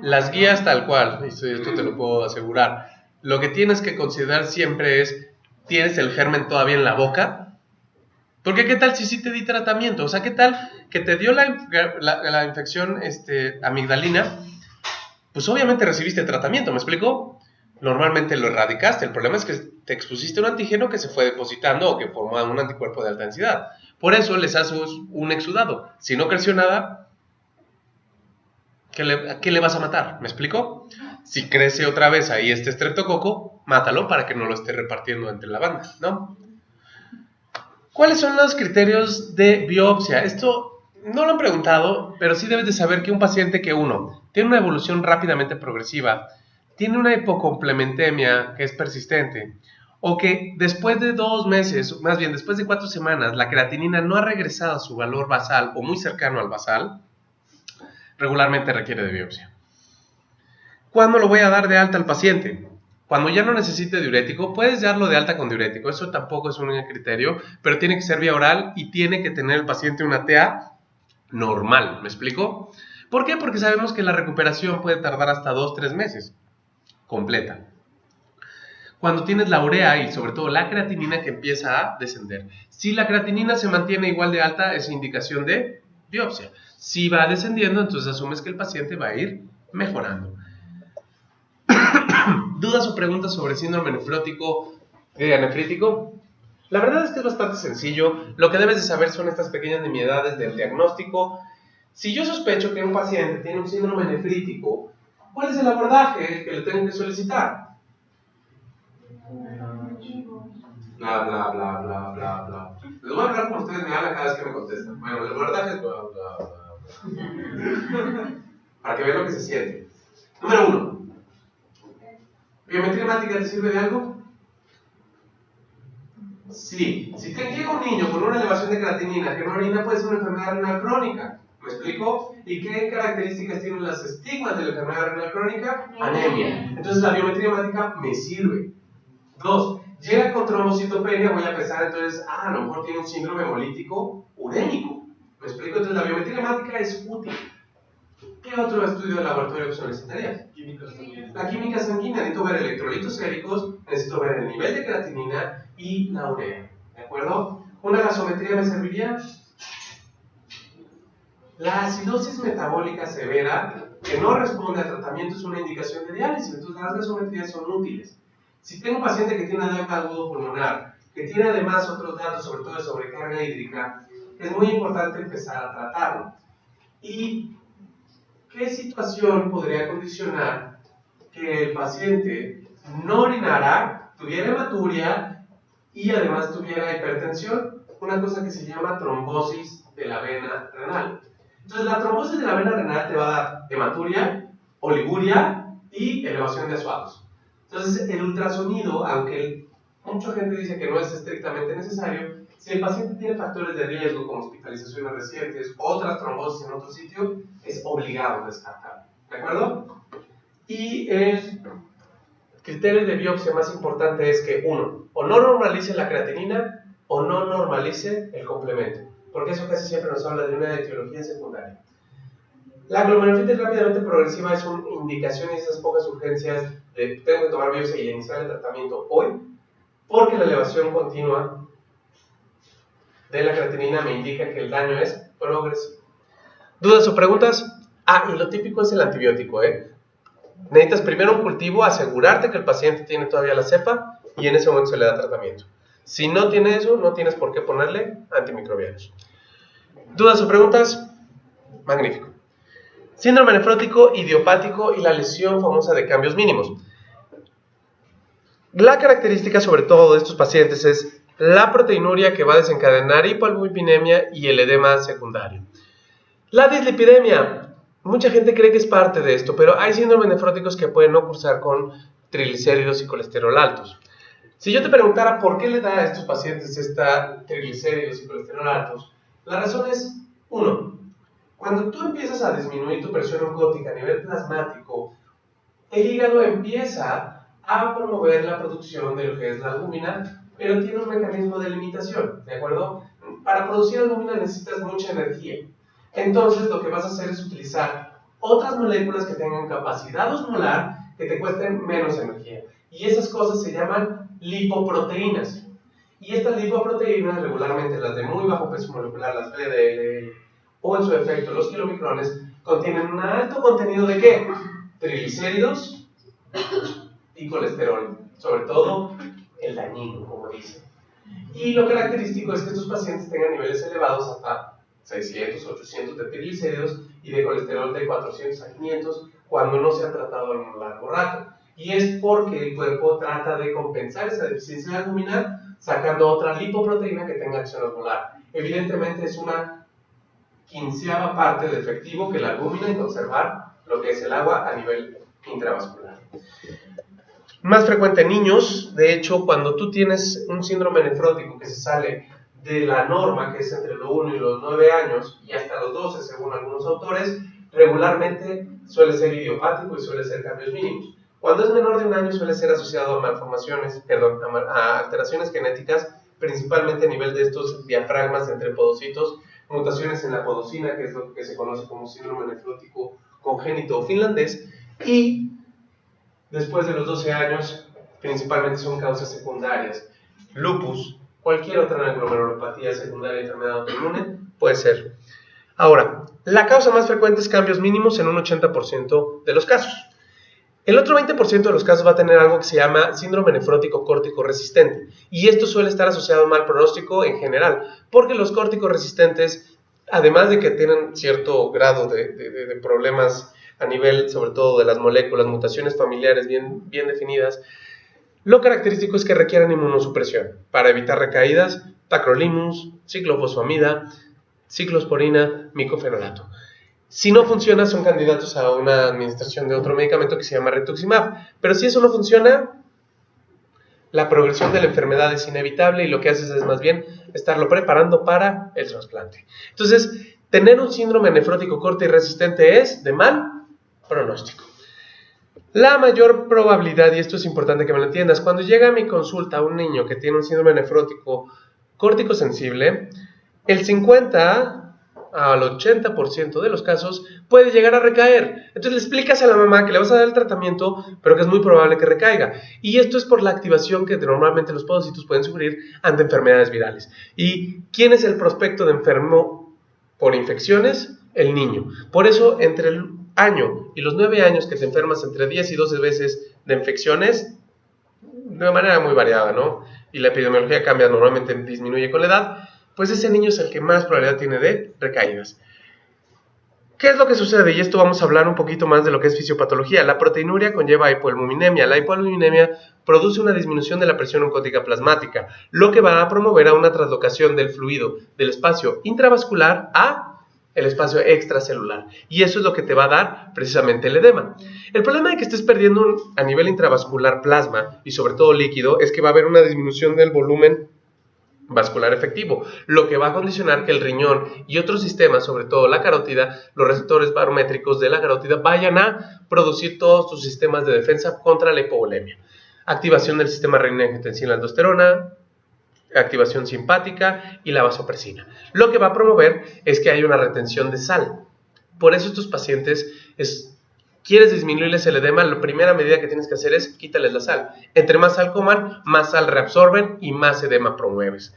Las guías tal cual, esto te lo puedo asegurar. Lo que tienes que considerar siempre es, ¿tienes el germen todavía en la boca? Porque ¿qué tal si sí te di tratamiento? O sea, ¿qué tal que te dio la infección amigdalina? Pues obviamente recibiste tratamiento, ¿me explico? Normalmente lo erradicaste. El problema es que te expusiste a un antígeno que se fue depositando o que formó un anticuerpo de alta densidad. Por eso les haces un exudado. Si no creció nada, ¿a qué le vas a matar? ¿Me explico? Si crece otra vez ahí este estreptococo, mátalo para que no lo esté repartiendo entre la banda, ¿no? ¿Cuáles son los criterios de biopsia? Esto no lo han preguntado, pero sí debes de saber que un paciente que tiene una evolución rápidamente progresiva, tiene una hipocomplementemia que es persistente, o que después de 2 meses, más bien después de 4 semanas, la creatinina no ha regresado a su valor basal o muy cercano al basal, regularmente requiere de biopsia. ¿Cuándo lo voy a dar de alta al paciente? Cuando ya no necesite diurético, puedes darlo de alta con diurético, eso tampoco es un criterio, pero tiene que ser vía oral y tiene que tener el paciente una TA normal, ¿me explico? ¿Por qué? Porque sabemos que la recuperación puede tardar hasta 2-3 meses, completa. Cuando tienes la urea y sobre todo la creatinina que empieza a descender. Si la creatinina se mantiene igual de alta, es indicación de biopsia. Si va descendiendo, entonces asumes que el paciente va a ir mejorando. ¿Dudas o preguntas sobre síndrome nefrítico? La verdad es que es bastante sencillo. Lo que debes de saber son estas pequeñas nimiedades del diagnóstico. Si yo sospecho que un paciente tiene un síndrome nefrítico, ¿cuál es el abordaje que le tengo que solicitar? Bla, bla, bla, bla, bla, bla. Les voy a hablar como ustedes me hablan cada vez que me contestan. Bueno, el abordaje es bla, bla, bla, bla. Para que vean lo que se siente. Número 1. ¿Biometría hemática te sirve de algo? Sí. Si te llega un niño con una elevación de creatinina que no orina, puede ser una enfermedad renal crónica. ¿Me explico? ¿Y qué características tienen las estigmas de la enfermedad renal crónica? Anemia. Entonces la biometría hemática me sirve. 2. Llega con trombocitopenia, voy a pensar entonces, a lo mejor tiene un síndrome hemolítico urémico. ¿Me explico? Entonces la biometría hemática es útil. ¿Qué otro estudio de laboratorio que solicitarías? La química sanguínea. Necesito ver electrolitos séricos, necesito ver el nivel de creatinina y la urea. ¿De acuerdo? ¿Una gasometría me serviría? La acidosis metabólica severa que no responde al tratamiento es una indicación de diálisis, entonces las gasometrías son útiles. Si tengo un paciente que tiene edema agudo pulmonar, que tiene además otros datos, sobre todo de sobrecarga hídrica, es muy importante empezar a tratarlo. ¿Y qué situación podría condicionar que el paciente no orinara, tuviera hematuria y además tuviera hipertensión? Una cosa que se llama trombosis de la vena renal. Entonces, la trombosis de la vena renal te va a dar hematuria, oliguria y elevación de suados. Entonces, el ultrasonido, aunque mucha gente dice que no es estrictamente necesario, si el paciente tiene factores de riesgo como hospitalizaciones recientes, otras trombosis en otro sitio, es obligado descartarlo. ¿De acuerdo? Y el criterio de biopsia más importante es que, uno, o no normalice la creatinina o no normalice el complemento, porque eso casi siempre nos habla de una etiología secundaria. La glomerulonefritis rápidamente progresiva es una indicación y esas pocas urgencias de tengo que tomar biopsia y iniciar el tratamiento hoy, porque la elevación continua de la creatinina me indica que el daño es progresivo. ¿Dudas o preguntas? Y lo típico es el antibiótico, Necesitas primero un cultivo, asegurarte que el paciente tiene todavía la cepa y en ese momento se le da tratamiento. Si no tiene eso, no tienes por qué ponerle antimicrobianos. ¿Dudas o preguntas? Magnífico. Síndrome nefrótico idiopático y la lesión famosa de cambios mínimos. La característica sobre todo de estos pacientes es la proteinuria que va a desencadenar hipoalbuminemia y el edema secundario. La dislipidemia. Mucha gente cree que es parte de esto, pero hay síndromes nefróticos que pueden no cursar con triglicéridos y colesterol altos. Si yo te preguntara por qué le da a estos pacientes esta triglicéridos y colesterol altos, la razón es, uno, cuando tú empiezas a disminuir tu presión oncótica a nivel plasmático, el hígado empieza a promover la producción de lo que es la albúmina, pero tiene un mecanismo de limitación, ¿de acuerdo? Para producir albúmina necesitas mucha energía. Entonces lo que vas a hacer es utilizar otras moléculas que tengan capacidad osmolar que te cuesten menos energía. Y esas cosas se llaman lipoproteínas. Y estas lipoproteínas, regularmente las de muy bajo peso molecular, las VDL, o en su efecto los kilomicrones, contienen un alto contenido de ¿qué? Triglicéridos y colesterol, sobre todo el dañino, como dicen. Y lo característico es que estos pacientes tengan niveles elevados hasta 600, 800 de triglicéridos y de colesterol de 400 a 500 cuando no se ha tratado en un largo rato. Y es porque el cuerpo trata de compensar esa deficiencia de albúmina sacando otra lipoproteína que tenga acción osmolar. Evidentemente es una 15ª parte de efectivo que la albúmina en conservar lo que es el agua a nivel intravascular. Más frecuente en niños. De hecho, cuando tú tienes un síndrome nefrótico que se sale de la norma, que es entre los 1 y los 9 años, y hasta los 12 según algunos autores, regularmente suele ser idiopático y suele ser cambios mínimos. Cuando es menor de 1 año suele ser asociado a malformaciones, a alteraciones genéticas, principalmente a nivel de estos diafragmas entre podocitos, mutaciones en la podocina, que es lo que se conoce como síndrome nefrótico congénito o finlandés, y después de los 12 años, principalmente son causas secundarias. Lupus, cualquier otra glomerulopatía secundaria de enfermedad autoinmune puede ser. Ahora, la causa más frecuente es cambios mínimos en un 80% de los casos. El otro 20% de los casos va a tener algo que se llama síndrome nefrótico córtico resistente, y esto suele estar asociado a un mal pronóstico en general, porque los córticos resistentes, además de que tienen cierto grado de problemas a nivel sobre todo de las moléculas, mutaciones familiares bien definidas, lo característico es que requieren inmunosupresión para evitar recaídas, tacrolimus, ciclofosfamida, ciclosporina, micofenolato. Si no funciona, son candidatos a una administración de otro medicamento que se llama rituximab. Pero si eso no funciona, la progresión de la enfermedad es inevitable y lo que haces es más bien estarlo preparando para el trasplante. Entonces, tener un síndrome nefrótico corto y resistente es de mal pronóstico. La mayor probabilidad, y esto es importante que me lo entiendas, cuando llega a mi consulta un niño que tiene un síndrome nefrótico córtico sensible, el 50 al 80% de los casos puede llegar a recaer. Entonces le explicas a la mamá que le vas a dar el tratamiento, pero que es muy probable que recaiga. Y esto es por la activación que normalmente los podocitos pueden sufrir ante enfermedades virales. ¿Y quién es el prospecto de enfermo por infecciones? El niño. Por eso, entre el año y los 9 años que te enfermas entre 10 y 12 veces de infecciones, de manera muy variada, ¿no? Y la epidemiología cambia, normalmente disminuye con la edad, pues ese niño es el que más probabilidad tiene de recaídas. ¿Qué es lo que sucede? Y esto vamos a hablar un poquito más de lo que es fisiopatología. La proteinuria conlleva hipoalbuminemia. La hipoalbuminemia produce una disminución de la presión oncótica plasmática, lo que va a promover a una traslocación del fluido del espacio intravascular a el espacio extracelular. Y eso es lo que te va a dar precisamente el edema. El problema de que estés perdiendo a nivel intravascular plasma y sobre todo líquido es que va a haber una disminución del volumen vascular efectivo, lo que va a condicionar que el riñón y otros sistemas, sobre todo la carótida, los receptores barométricos de la carótida, vayan a producir todos tus sistemas de defensa contra la hipovolemia. Activación del sistema renina-angiotensina-aldosterona, activación simpática y la vasopresina. Lo que va a promover es que haya una retención de sal. Por eso estos pacientes quieres disminuirles el edema, la primera medida que tienes que hacer es quítales la sal. Entre más sal coman, más sal reabsorben y más edema promueves.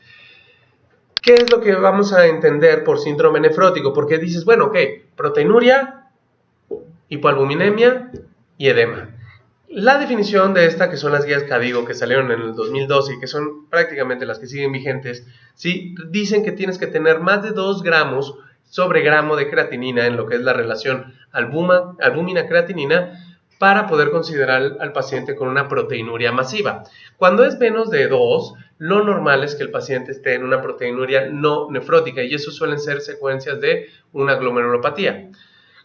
¿Qué es lo que vamos a entender por síndrome nefrótico? Porque dices, bueno, ok, proteinuria, hipoalbuminemia y edema. La definición de esta, que son las guías CADIGO que salieron en el 2012 y que son prácticamente las que siguen vigentes, ¿sí? Dicen que tienes que tener más de 2 gramos sobre gramo de creatinina en lo que es la relación albúmina-creatinina para poder considerar al paciente con una proteinuria masiva. Cuando es menos de 2, lo normal es que el paciente esté en una proteinuria no nefrótica y eso suelen ser secuencias de una glomerulopatía.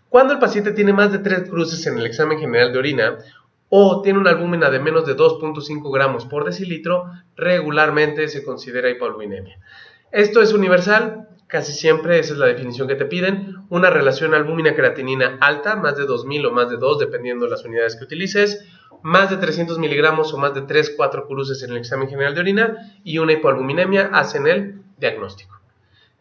Cuando el paciente tiene más de 3 cruces en el examen general de orina o tiene una albúmina de menos de 2.5 gramos por decilitro, regularmente se considera hipoalbuminemia. Esto es universal, casi siempre esa es la definición que te piden, una relación albúmina-creatinina alta, más de 2000 o más de 2, dependiendo de las unidades que utilices, más de 300 miligramos o más de 3-4 cruces en el examen general de orina y una hipoalbuminemia hacen el diagnóstico.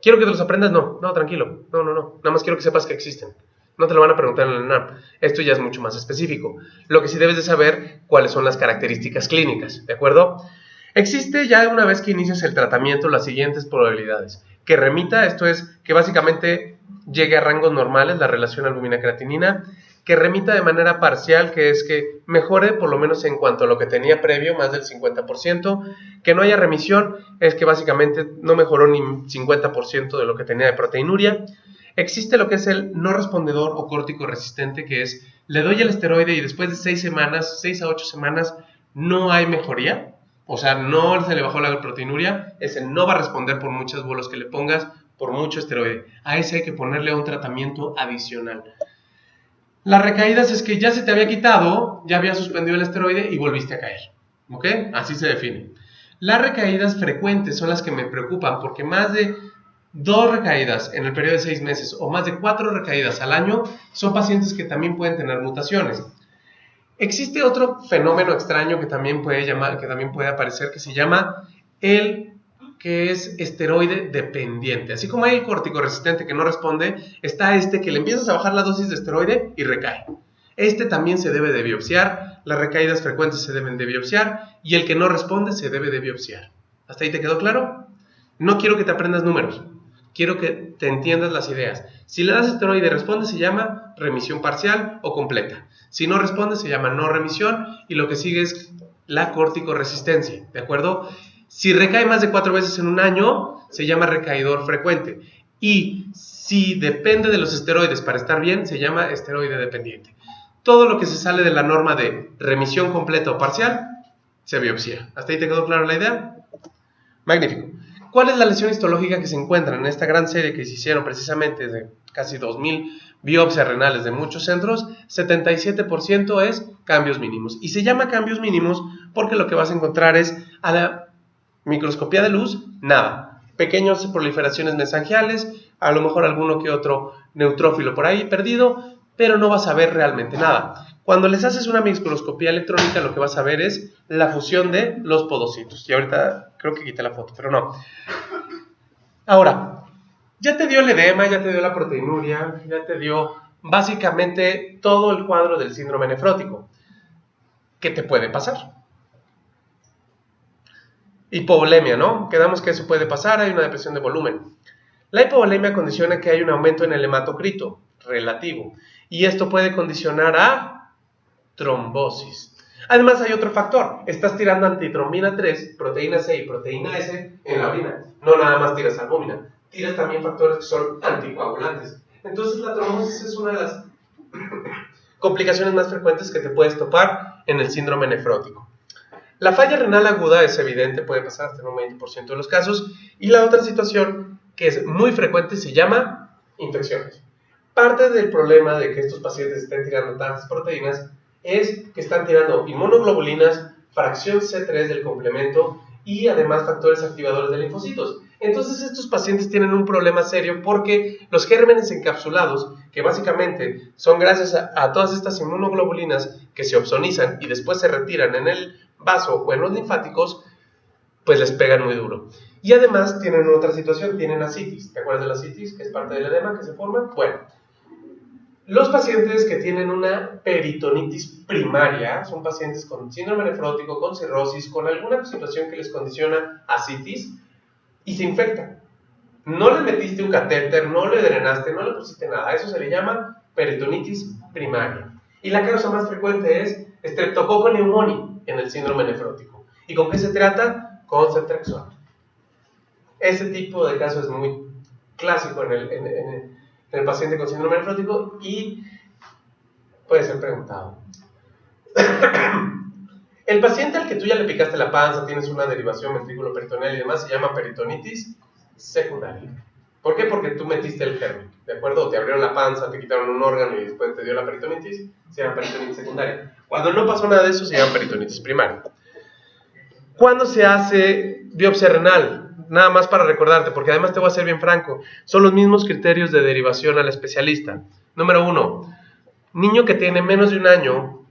¿Quiero que te los aprendas? No, tranquilo, no, nada más quiero que sepas que existen. No te lo van a preguntar en el ENARM. Esto ya es mucho más específico. Lo que sí debes de saber, cuáles son las características clínicas, ¿de acuerdo? Existe ya una vez que inicias el tratamiento las siguientes probabilidades. Que remita, esto es, que básicamente llegue a rangos normales la relación albúmina-creatinina. Que remita de manera parcial, que es que mejore por lo menos en cuanto a lo que tenía previo, más del 50%. Que no haya remisión, es que básicamente no mejoró ni 50% de lo que tenía de proteinuria. Existe lo que es el no respondedor o córtico resistente, que es, le doy el esteroide y después de 6 a 8 semanas, no hay mejoría. O sea, no se le bajó la proteinuria, ese no va a responder por muchos bolos que le pongas, por mucho esteroide. A ese hay que ponerle un tratamiento adicional. Las recaídas es que ya se te había quitado, ya había suspendido el esteroide y volviste a caer. ¿Ok? Así se define. Las recaídas frecuentes son las que me preocupan, porque más de 2 recaídas en el periodo de 6 meses o más de 4 recaídas al año son pacientes que también pueden tener mutaciones. Existe otro fenómeno extraño que también puede aparecer, que se llama el que es esteroide dependiente. Así como hay el córtico resistente que no responde, está este que le empiezas a bajar la dosis de esteroide y recae. Este también se debe de biopsiar, las recaídas frecuentes se deben de biopsiar y el que no responde se debe de biopsiar. ¿Hasta ahí te quedó claro? No quiero que te aprendas números, quiero que te entiendas las ideas. Si le das esteroide y responde, se llama remisión parcial o completa. Si no responde, se llama no remisión y lo que sigue es la corticoresistencia, ¿de acuerdo? Si recae más de 4 veces en un año, se llama recaidor frecuente. Y si depende de los esteroides para estar bien, se llama esteroide dependiente. Todo lo que se sale de la norma de remisión completa o parcial, se biopsia. ¿Hasta ahí te quedó clara la idea? Magnífico. ¿Cuál es la lesión histológica que se encuentra en esta gran serie que se hicieron precisamente de casi 2000 biopsias renales de muchos centros? 77% es cambios mínimos. Y se llama cambios mínimos porque lo que vas a encontrar es a la microscopía de luz, nada. Pequeñas proliferaciones mesangiales, a lo mejor alguno que otro neutrófilo por ahí perdido, pero no vas a ver realmente nada. Cuando les haces una microscopía electrónica, lo que vas a ver es la fusión de los podocitos. Y ahorita creo que quité la foto, pero no. Ahora, ya te dio el edema, ya te dio la proteinuria, ya te dio básicamente todo el cuadro del síndrome nefrótico. ¿Qué te puede pasar? Hipovolemia, ¿no? Quedamos que eso puede pasar, hay una depresión de volumen. La hipovolemia condiciona que hay un aumento en el hematocrito relativo y esto puede condicionar a trombosis. Además hay otro factor, estás tirando antitrombina 3, proteína C y proteína S en la orina. No nada más tiras albúmina, tiras también factores que son anticoagulantes. Entonces la trombosis es una de las complicaciones más frecuentes que te puedes topar en el síndrome nefrótico. La falla renal aguda es evidente, puede pasar hasta en un 20% de los casos, y la otra situación que es muy frecuente se llama infecciones. Parte del problema de que estos pacientes estén tirando tantas proteínas es que están tirando inmunoglobulinas, fracción C3 del complemento y además factores activadores de linfocitos. Entonces estos pacientes tienen un problema serio porque los gérmenes encapsulados, que básicamente son gracias a todas estas inmunoglobulinas que se opsonizan y después se retiran en el vaso o en los linfáticos, pues les pegan muy duro. Y además tienen otra situación, tienen ascitis. ¿Te acuerdas de la ascitis, que es parte del edema que se forma? Bueno, los pacientes que tienen una peritonitis primaria son pacientes con síndrome nefrótico, con cirrosis, con alguna situación que les condiciona ascitis y se infectan. No le metiste un catéter, no le drenaste, no le pusiste nada. Eso se le llama peritonitis primaria. Y la causa más frecuente es Streptococcus pneumoniae en el síndrome nefrótico. ¿Y con qué se trata? Con ceftriaxona. Ese tipo de caso es muy clásico en el paciente con síndrome nefrótico y puede ser preguntado. El paciente al que tú ya le picaste la panza, tienes una derivación ventrículo-peritoneal y demás, se llama peritonitis secundaria. ¿Por qué? Porque tú metiste el germen, ¿de acuerdo? Te abrieron la panza, te quitaron un órgano y después te dio la peritonitis, se llama peritonitis secundaria. Cuando no pasó nada de eso, se llama peritonitis primaria. ¿Cuándo se hace biopsia renal? Nada más para recordarte, porque además te voy a ser bien franco, son los mismos criterios de derivación al especialista. Número 1, niño que tiene menos de un año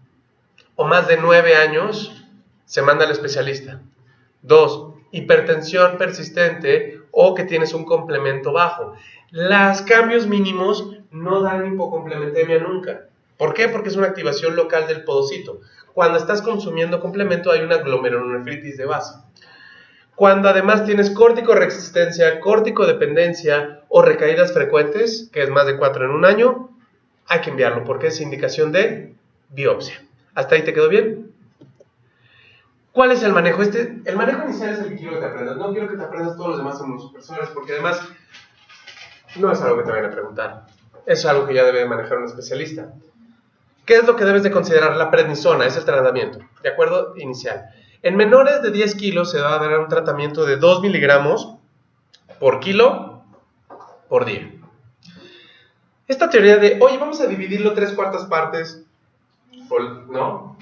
o más de 9 años, se manda al especialista. 2, hipertensión persistente o que tienes un complemento bajo. Los cambios mínimos no dan hipocomplementemia nunca. ¿Por qué? Porque es una activación local del podocito. Cuando estás consumiendo complemento hay una glomerulonefritis de base. Cuando además tienes córtico-resistencia, córtico-dependencia o recaídas frecuentes, que es más de 4 en un año, hay que enviarlo porque es indicación de biopsia. ¿Hasta ahí te quedó bien? ¿Cuál es el manejo? El manejo inicial es el que quiero que te aprendas. No quiero que te aprendas todos los demás inmunosupresores porque además no es algo que te vayan a preguntar. Es algo que ya debe manejar un especialista. ¿Qué es lo que debes de considerar? La prednisona es el tratamiento, ¿de acuerdo? Inicial. En menores de 10 kilos se va a dar un tratamiento de 2 miligramos por kilo por día. Esta teoría de, oye, vamos a dividirlo 3/4 partes, ¿no?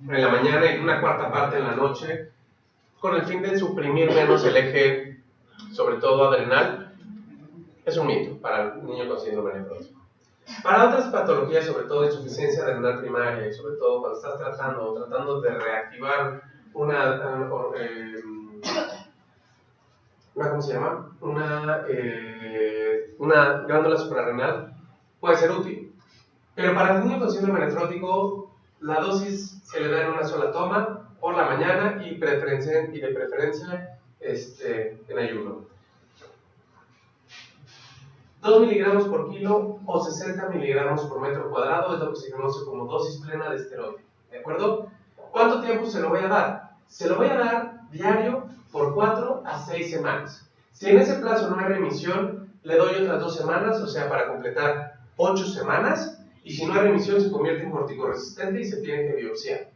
En la mañana y 1/4 parte en la noche, con el fin de suprimir menos el eje, sobre todo adrenal, es un mito para el niño con síndrome nefrótico. Para otras patologías, sobre todo insuficiencia renal primaria y sobre todo cuando estás tratando de reactivar ¿cómo se llama? Una glándula suprarrenal, puede ser útil. Pero para el niño con síndrome nefrótico, la dosis se le da en una sola toma por la mañana y de preferencia en ayuno. 2 miligramos por kilo o 60 miligramos por metro cuadrado es lo que se conoce como dosis plena de esteroide. ¿De acuerdo? ¿Cuánto tiempo se lo voy a dar? Se lo voy a dar diario por 4 a 6 semanas. Si en ese plazo no hay remisión, le doy otras 2 semanas, o sea, para completar 8 semanas. Y si no hay remisión, se convierte en corticoresistente y se tiene que biopsiar.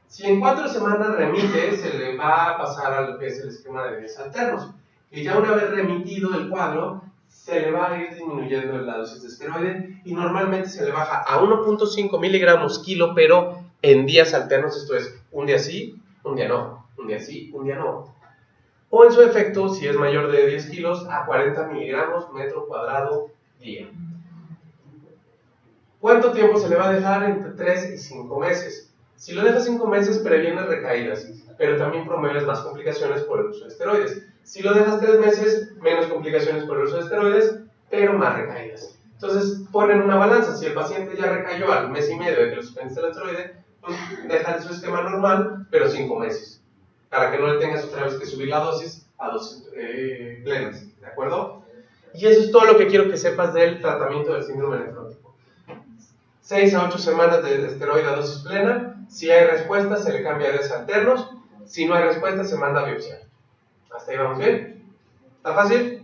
Si en 4 semanas remite, se le va a pasar a lo que es el esquema de días alternos. Y ya una vez remitido el cuadro, se le va a ir disminuyendo la dosis de esteroide y normalmente se le baja a 1.5 miligramos kilo, pero en días alternos, esto es, un día sí, un día no, un día sí, un día no. O en su efecto, si es mayor de 10 kilos, a 40 miligramos metro cuadrado día. ¿Cuánto tiempo se le va a dejar? Entre 3 y 5 meses. Si lo dejas 5 meses, previenes recaídas, pero también promueves más complicaciones por el uso de esteroides. Si lo dejas 3 meses, menos complicaciones por el uso de esteroides, pero más recaídas. Entonces, ponen una balanza. Si el paciente ya recayó al mes y medio de que le suspendiste el esteroide, pues déjale su esquema normal, pero 5 meses. Para que no le tengas otra vez que subir la dosis a dosis plenas, ¿de acuerdo? Y eso es todo lo que quiero que sepas del tratamiento del síndrome nefrótico. 6 a 8 semanas de esteroide a dosis plena. Si hay respuesta, se le cambia a DS alternos. Si no hay respuesta, se manda a biopsia. ¿Hasta ahí vamos bien? ¿Está fácil?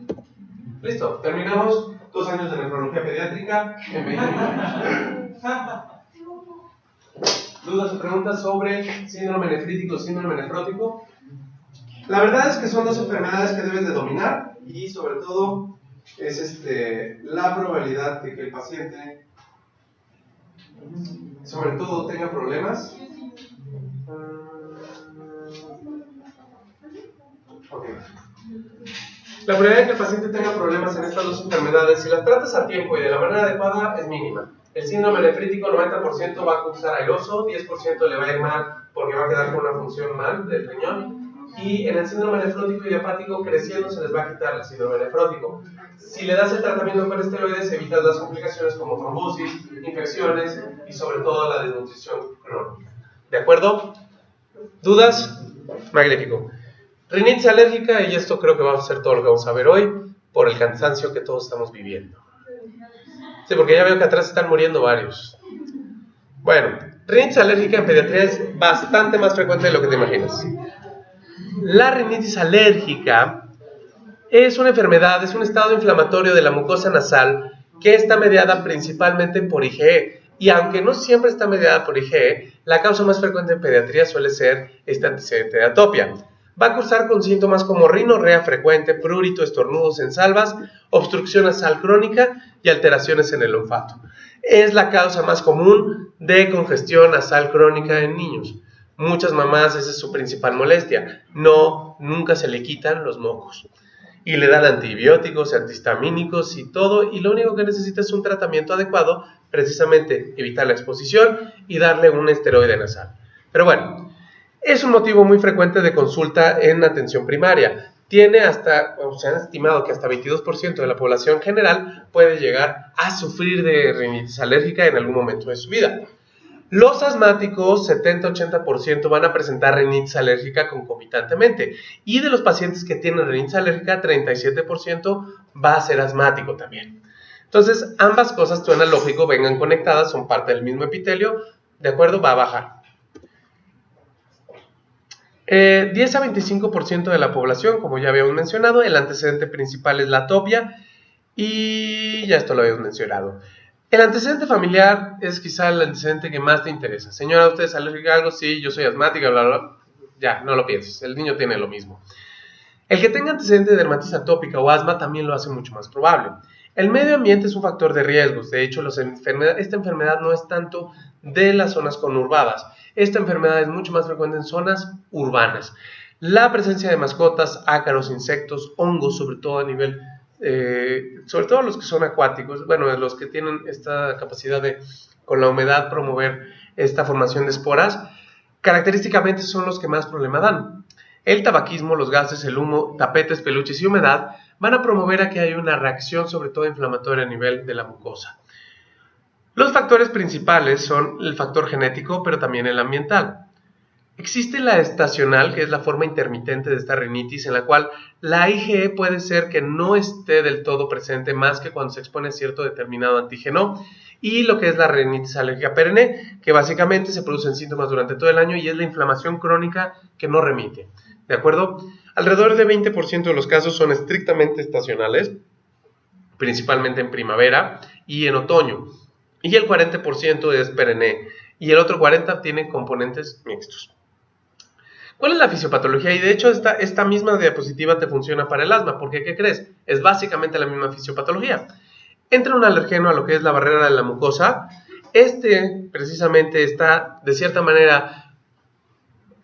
Listo, terminamos 2 años de nefrología pediátrica en 20 minutos. ¿Dudas o preguntas sobre síndrome nefrítico o síndrome nefrótico? La verdad es que son 2 enfermedades que debes de dominar y sobre todo es la probabilidad de que el paciente sobre todo tenga problemas. Okay. La probabilidad de que el paciente tenga problemas en estas 2 enfermedades, si las tratas a tiempo y de la manera adecuada, es mínima. El síndrome nefrítico, 90% va a causar airoso, 10% le va a ir mal porque va a quedar con una función mal del riñón. Y en el síndrome nefrótico idiopático, creciendo se les va a quitar el síndrome nefrótico. Si le das el tratamiento con esteroides, evitas las complicaciones como trombosis, infecciones y sobre todo la desnutrición crónica. ¿De acuerdo? ¿Dudas? Magnífico. Rinitis alérgica, y esto creo que va a ser todo lo que vamos a ver hoy, por el cansancio que todos estamos viviendo. Sí, porque ya veo que atrás están muriendo varios. Bueno, rinitis alérgica en pediatría es bastante más frecuente de lo que te imaginas. La rinitis alérgica es una enfermedad, es un estado inflamatorio de la mucosa nasal que está mediada principalmente por IgE. Y aunque no siempre está mediada por IgE, la causa más frecuente en pediatría suele ser este antecedente de atopia. Va a cursar con síntomas como rinorrea frecuente, prurito, estornudos en salvas, obstrucción nasal crónica y alteraciones en el olfato. Es la causa más común de congestión nasal crónica en niños. Muchas mamás, esa es su principal molestia. No, nunca se le quitan los mocos. Y le dan antibióticos, antihistamínicos y todo, y lo único que necesita es un tratamiento adecuado, precisamente evitar la exposición y darle un esteroide nasal. Pero bueno, es un motivo muy frecuente de consulta en atención primaria. Se han estimado que hasta 22% de la población general puede llegar a sufrir de rinitis alérgica en algún momento de su vida. Los asmáticos, 70-80% van a presentar rinitis alérgica concomitantemente. Y de los pacientes que tienen rinitis alérgica, 37% va a ser asmático también. Entonces, ambas cosas suena lógico, vengan conectadas, son parte del mismo epitelio, ¿de acuerdo? Va a bajar. 10 a 25% de la población, como ya habíamos mencionado, el antecedente principal es la atopia y ya esto lo habíamos mencionado. El antecedente familiar es quizá el antecedente que más te interesa. Señora, ¿usted es alérgica a algo? Sí, yo soy asmática, bla, bla, bla. Ya, no lo pienses, el niño tiene lo mismo. El que tenga antecedente de dermatitis atópica o asma también lo hace mucho más probable. El medio ambiente es un factor de riesgos. De hecho, esta enfermedad no es tanto de las zonas conurbadas. Esta enfermedad es mucho más frecuente en zonas urbanas. La presencia de mascotas, ácaros, insectos, hongos, sobre todo a nivel, sobre todo los que son acuáticos, bueno, los que tienen esta capacidad de, con la humedad, promover esta formación de esporas, característicamente son los que más problema dan. El tabaquismo, los gases, el humo, tapetes, peluches y humedad van a promover a que haya una reacción, sobre todo inflamatoria a nivel de la mucosa. Los factores principales son el factor genético, pero también el ambiental. Existe la estacional, que es la forma intermitente de esta rinitis, en la cual la IgE puede ser que no esté del todo presente más que cuando se expone a cierto determinado antígeno, y lo que es la rinitis alérgica perenne, que básicamente se producen síntomas durante todo el año y es la inflamación crónica que no remite. ¿De acuerdo? Alrededor de 20% de los casos son estrictamente estacionales, principalmente en primavera y en otoño, y el 40% es perenne, y el otro 40% tiene componentes mixtos. ¿Cuál es la fisiopatología? Y de hecho esta misma diapositiva te funciona para el asma, porque ¿qué crees? Es básicamente la misma fisiopatología. Entra un alergeno a lo que es la barrera de la mucosa, precisamente está de cierta manera,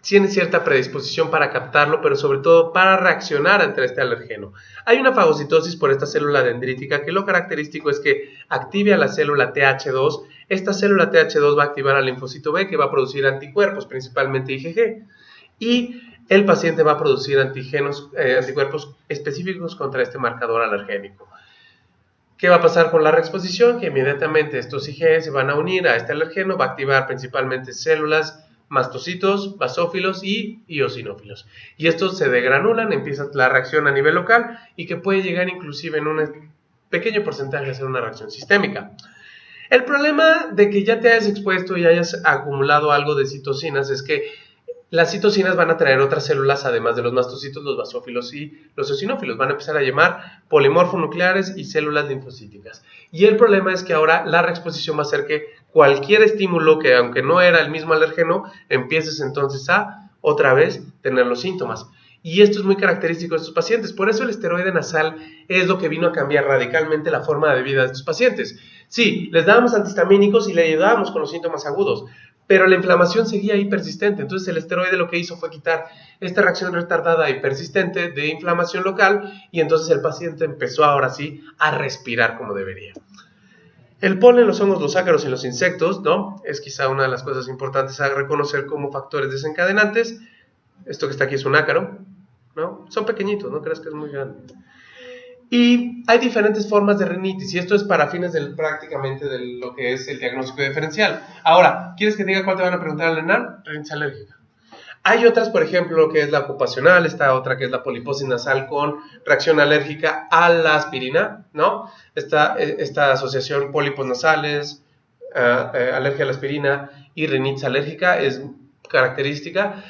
tiene cierta predisposición para captarlo, pero sobre todo para reaccionar ante este alergeno. Hay una fagocitosis por esta célula dendrítica que lo característico es que active a la célula TH2. Esta célula TH2 va a activar al linfocito B que va a producir anticuerpos, principalmente IgG. Y el paciente va a producir anticuerpos específicos contra este marcador alergénico. ¿Qué va a pasar con la reexposición? Que inmediatamente estos IgE se van a unir a este alergeno, va a activar principalmente células, mastocitos, basófilos y eosinófilos. Y estos se degranulan, empieza la reacción a nivel local y que puede llegar inclusive en un pequeño porcentaje a ser una reacción sistémica. El problema de que ya te hayas expuesto y hayas acumulado algo de citocinas es que las citocinas van a traer otras células, además de los mastocitos, los basófilos y los eosinófilos. Van a empezar a llamar polimorfonucleares y células linfocíticas. Y el problema es que ahora la reexposición va a hacer que cualquier estímulo, que aunque no era el mismo alergeno, empieces entonces a, otra vez, tener los síntomas. Y esto es muy característico de estos pacientes. Por eso el esteroide nasal es lo que vino a cambiar radicalmente la forma de vida de estos pacientes. Sí, les dábamos antihistamínicos y le ayudábamos con los síntomas agudos, pero la inflamación seguía ahí persistente. Entonces el esteroide lo que hizo fue quitar esta reacción retardada y persistente de inflamación local, y entonces el paciente empezó ahora sí a respirar como debería. El polen, los hongos, los ácaros y los insectos, ¿no? Es quizá una de las cosas importantes a reconocer como factores desencadenantes. Esto que está aquí es un ácaro, ¿no? Son pequeñitos, no creas que es muy grande. Y hay diferentes formas de rinitis, y esto es para fines prácticamente de lo que es el diagnóstico diferencial. Ahora, ¿quieres que te diga cuál te van a preguntar al ENAR? Rinitis alérgica. Hay otras, por ejemplo, lo que es la ocupacional, esta otra que es la poliposis nasal con reacción alérgica a la aspirina, ¿no? Esta asociación pólipos nasales, alergia a la aspirina y rinitis alérgica es característica.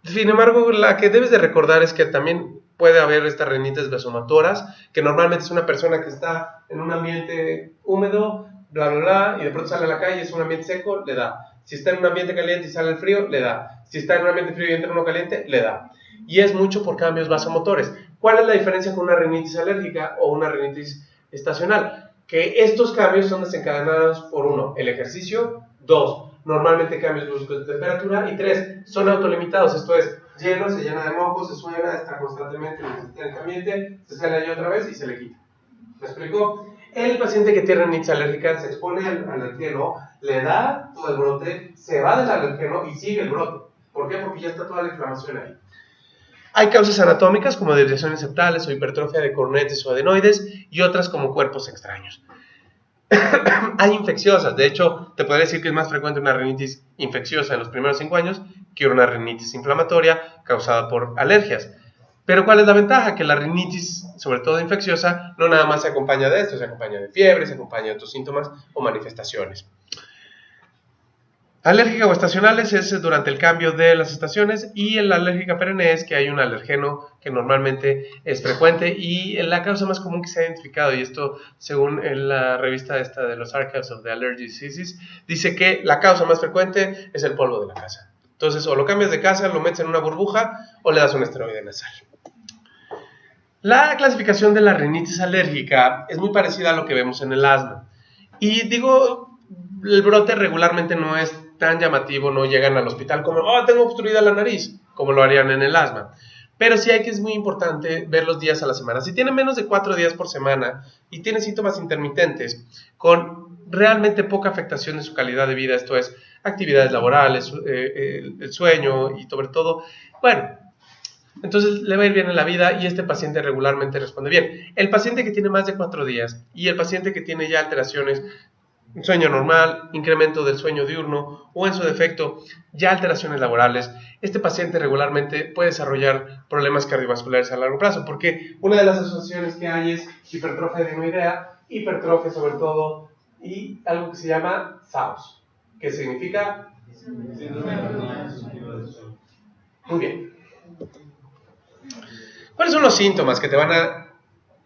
Sin embargo, la que debes de recordar es que también puede haber estas rinitis vasomotoras, que normalmente es una persona que está en un ambiente húmedo, bla, bla, bla, y de pronto sale a la calle, es un ambiente seco, le da. Si está en un ambiente caliente y sale el frío, le da. Si está en un ambiente frío y entra uno caliente, le da. Y es mucho por cambios vasomotores. ¿Cuál es la diferencia con una rinitis alérgica o una rinitis estacional? Que estos cambios son desencadenados por 1, el ejercicio, 2, normalmente cambios bruscos de temperatura, y 3, son autolimitados, esto es, lleno, se llena de moco, se suena, está constantemente en el ambiente, se sale ahí otra vez y se le quita. ¿Me explico? El paciente que tiene rinitis alérgica se expone al alergeno, le da todo el brote, se va del alergeno y sigue el brote. ¿Por qué? Porque ya está toda la inflamación ahí. Hay causas anatómicas como desviaciones septales o hipertrofia de cornetes o adenoides, y otras como cuerpos extraños. Hay infecciosas, de hecho, te podría decir que es más frecuente una rinitis infecciosa en los primeros 5 años que una rinitis inflamatoria causada por alergias. Pero ¿cuál es la ventaja? Que la rinitis, sobre todo infecciosa, no nada más se acompaña de esto, se acompaña de fiebre, se acompaña de otros síntomas o manifestaciones. Alérgica o estacionales es durante el cambio de las estaciones, y en la alérgica perenne es que hay un alergeno que normalmente es frecuente, y la causa más común que se ha identificado, y esto según en la revista esta de los Archives of the Allergy Diseases, dice que la causa más frecuente es el polvo de la casa. Entonces o lo cambias de casa, lo metes en una burbuja o le das un esteroide nasal. La clasificación de la rinitis alérgica es muy parecida a lo que vemos en el asma. Y digo, el brote regularmente no es tan llamativo, no llegan al hospital como, oh, tengo obstruida la nariz, como lo harían en el asma. Pero sí hay que es muy importante ver los días a la semana. Si tiene menos de 4 días por semana y tiene síntomas intermitentes con realmente poca afectación de su calidad de vida, esto es, actividades laborales, el sueño y sobre todo, bueno, entonces le va a ir bien en la vida y este paciente regularmente responde bien. El paciente que tiene más de 4 días y el paciente que tiene ya alteraciones, sueño normal, incremento del sueño diurno o en su defecto ya alteraciones laborales, este paciente regularmente puede desarrollar problemas cardiovasculares a largo plazo, porque una de las asociaciones que hay es hipertrofia adenoidea, hipertrofia sobre todo, y algo que se llama SAOS, que significa... Muy bien. ¿Cuáles son los síntomas que te van a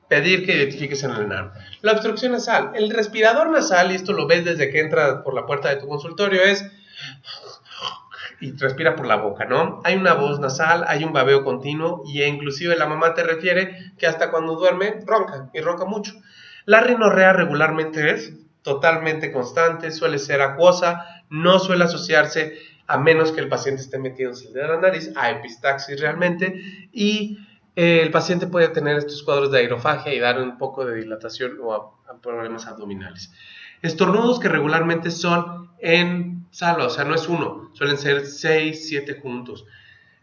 pedir que identifiques en el ENAR? La obstrucción nasal. El respirador nasal, y esto lo ves desde que entra por la puerta de tu consultorio, es... y respira por la boca, ¿no? Hay una voz nasal, hay un babeo continuo, y inclusive la mamá te refiere que hasta cuando duerme ronca, y ronca mucho. La rinorrea regularmente es totalmente constante, suele ser acuosa, no suele asociarse, a menos que el paciente esté metiéndose el dedo en la nariz, a epistaxis realmente, y el paciente puede tener estos cuadros de aerofagia y dar un poco de dilatación o a problemas abdominales. Estornudos que regularmente son en salva, o sea, no es uno, suelen ser 6, 7 juntos.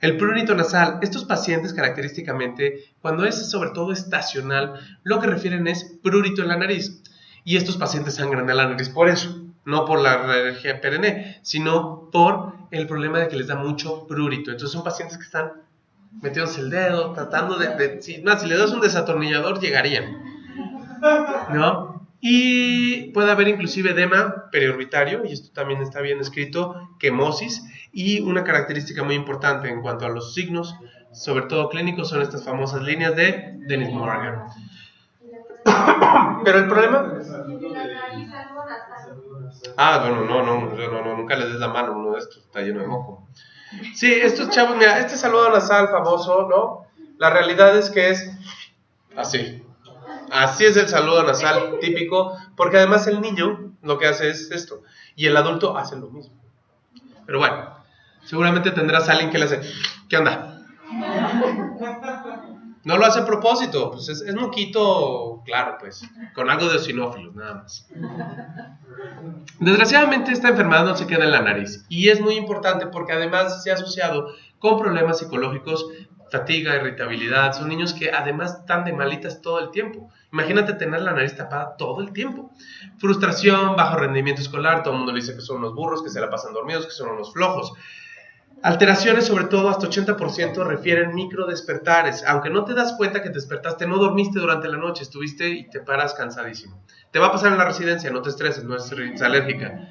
El prurito nasal, estos pacientes característicamente, cuando es sobre todo estacional, lo que refieren es prurito en la nariz. Y estos pacientes sangran de la nariz por eso, no por la alergia perenne, sino por el problema de que les da mucho prurito. Entonces son pacientes que están metiéndose el dedo, tratando si le das un desatornillador llegarían, ¿no? Y puede haber inclusive edema periorbitario, y esto también está bien escrito, quemosis, y una característica muy importante en cuanto a los signos, sobre todo clínicos, son estas famosas líneas de Dennis-Morgan. Pero el problema... bueno, no, nunca les des la mano a uno de estos, está lleno de moco. Sí, estos chavos, mira, este saludo nasal famoso, ¿no? La realidad es que es así. Así es el saludo nasal típico, porque además el niño lo que hace es esto, y el adulto hace lo mismo. Pero bueno, seguramente tendrás a alguien que le hace, ¿qué onda? No lo hace a propósito, pues es moquito, claro, pues, con algo de eosinófilos, nada más. Desgraciadamente esta enfermedad no se queda en la nariz, y es muy importante porque además se ha asociado con problemas psicológicos, fatiga, irritabilidad. Son niños que además están de malitas todo el tiempo. Imagínate tener la nariz tapada todo el tiempo. Frustración, bajo rendimiento escolar, todo el mundo le dice que son unos burros, que se la pasan dormidos, que son unos flojos. Alteraciones, sobre todo hasta 80%, refieren microdespertares. Aunque no te das cuenta que te despertaste, no dormiste durante la noche, estuviste y te paras cansadísimo. Te va a pasar en la residencia, no te estreses, no es rinitis alérgica.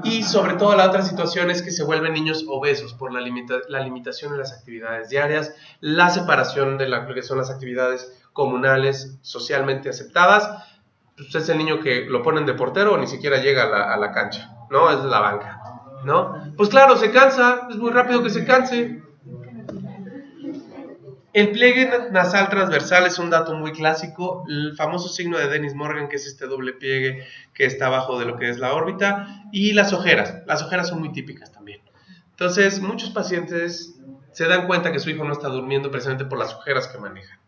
Y sobre todo la otra situación es que se vuelven niños obesos por la limitación en las actividades diarias, la separación de lo que son las actividades comunales socialmente aceptadas. Pues es el niño que lo ponen de portero o ni siquiera llega a la cancha, ¿no? Es la banca, ¿no? Pues claro, se cansa, es muy rápido que se canse. El pliegue nasal transversal es un dato muy clásico, el famoso signo de Dennis-Morgan, que es este doble pliegue que está abajo de lo que es la órbita, y las ojeras son muy típicas también. Entonces, muchos pacientes se dan cuenta que su hijo no está durmiendo precisamente por las ojeras que manejan.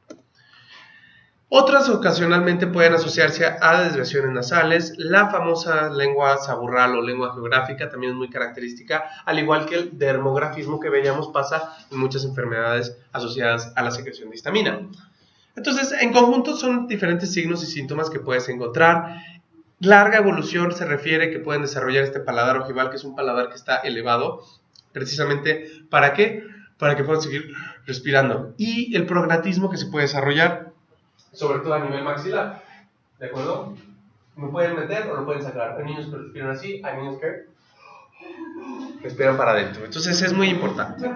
Otras ocasionalmente pueden asociarse a desviaciones nasales. La famosa lengua saburral o lengua geográfica también es muy característica, al igual que el dermografismo que veíamos pasa en muchas enfermedades asociadas a la secreción de histamina. Entonces, en conjunto son diferentes signos y síntomas que puedes encontrar. Larga evolución se refiere que pueden desarrollar este paladar ojival, que es un paladar que está elevado, precisamente ¿para qué? Para que puedan seguir respirando. Y el prognatismo que se puede desarrollar, sobre todo a nivel maxilar, ¿de acuerdo? Lo pueden meter o lo pueden sacar. Hay niños que respiran así, hay niños que respiran para adentro. Entonces es muy importante.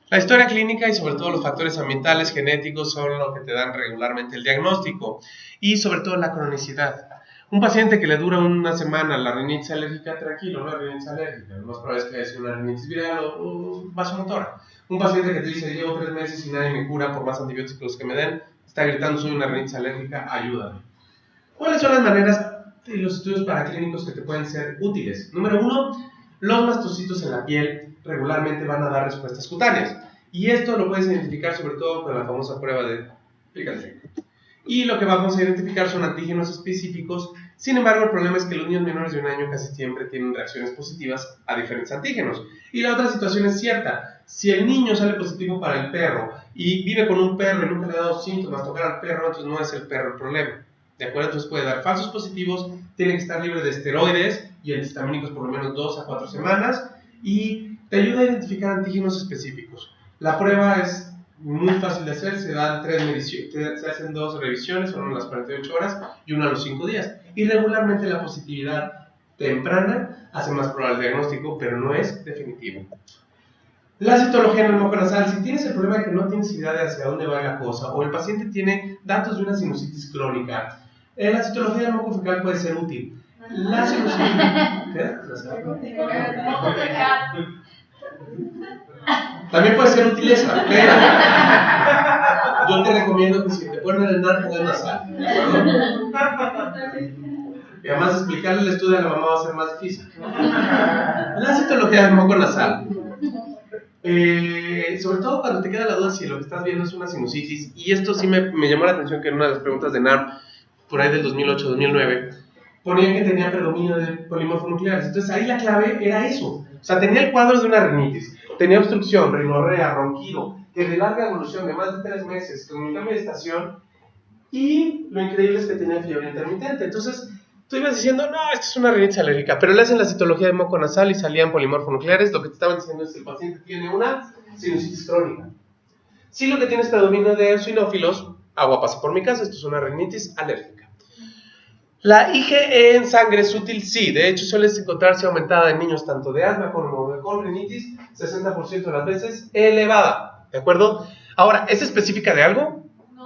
La historia clínica y sobre todo los factores ambientales, genéticos, son lo que te dan regularmente el diagnóstico y sobre todo la cronicidad. Un paciente que le dura una semana la rinitis alérgica, tranquilo, no es rinitis alérgica, lo más probable es que sea una rinitis viral o vasomotora. Un paciente que te dice, llevo 3 meses y nadie me cura por más antibióticos que me den, está gritando, soy una rinitis alérgica, ayúdame. ¿Cuáles son las maneras y los estudios paraclínicos que te pueden ser útiles? Número 1, los mastocitos en la piel regularmente van a dar respuestas cutáneas. Y esto lo puedes identificar sobre todo con la famosa prueba de Pikachu. Y lo que vamos a identificar son antígenos específicos. Sin embargo, el problema es que los niños menores de 1 año casi siempre tienen reacciones positivas a diferentes antígenos. Y la otra situación es cierta. Si el niño sale positivo para el perro y vive con un perro y nunca le ha dado síntomas tocar al perro, entonces no es el perro el problema. ¿De acuerdo? Entonces puede dar falsos positivos, tiene que estar libre de esteroides y antihistamínicos por lo menos 2 a 4 semanas y te ayuda a identificar antígenos específicos. La prueba es muy fácil de hacer, se dan 3 mediciones, se hacen 2 revisiones, una a las 48 horas y una a los 5 días. Y regularmente la positividad temprana hace más probable el diagnóstico, pero no es definitivo. La citología en el moco nasal, si tienes el problema de que no tienes idea de hacia dónde va la cosa o el paciente tiene datos de una sinusitis crónica, la citología del moco fecal puede ser útil. La sinusitis... ¿Qué? También puede ser útil esa, pero yo te recomiendo que si te ponen el NAR, pongan nasal, ¿de acuerdo? Y además explicarle el estudio a la mamá va a ser más difícil. La citología del moco nasal, sobre todo cuando te queda la duda si lo que estás viendo es una sinusitis, y esto sí me llamó la atención que en una de las preguntas de NARM, por ahí del 2008-2009, ponían que tenía predominio de polimorfonucleares. Entonces ahí la clave era eso. O sea, tenía el cuadro de una rinitis, tenía obstrucción, rinorrea, ronquido, que de larga evolución de más de 3 meses, con un cambio de estación, y lo increíble es que tenía fiebre intermitente. Entonces tú ibas diciendo, no, esta es una rinitis alérgica, pero le hacen la citología de moco nasal y salían polimorfonucleares. Lo que te estaban diciendo es que el paciente tiene una sinusitis crónica. Si lo que tienes predominio de eosinófilos, agua pasa por mi casa, esto es una rinitis alérgica. La IgE en sangre es útil, sí. De hecho, suele encontrarse aumentada en niños tanto de asma como con rinitis, 60% de las veces elevada. ¿De acuerdo? Ahora, ¿es específica de algo?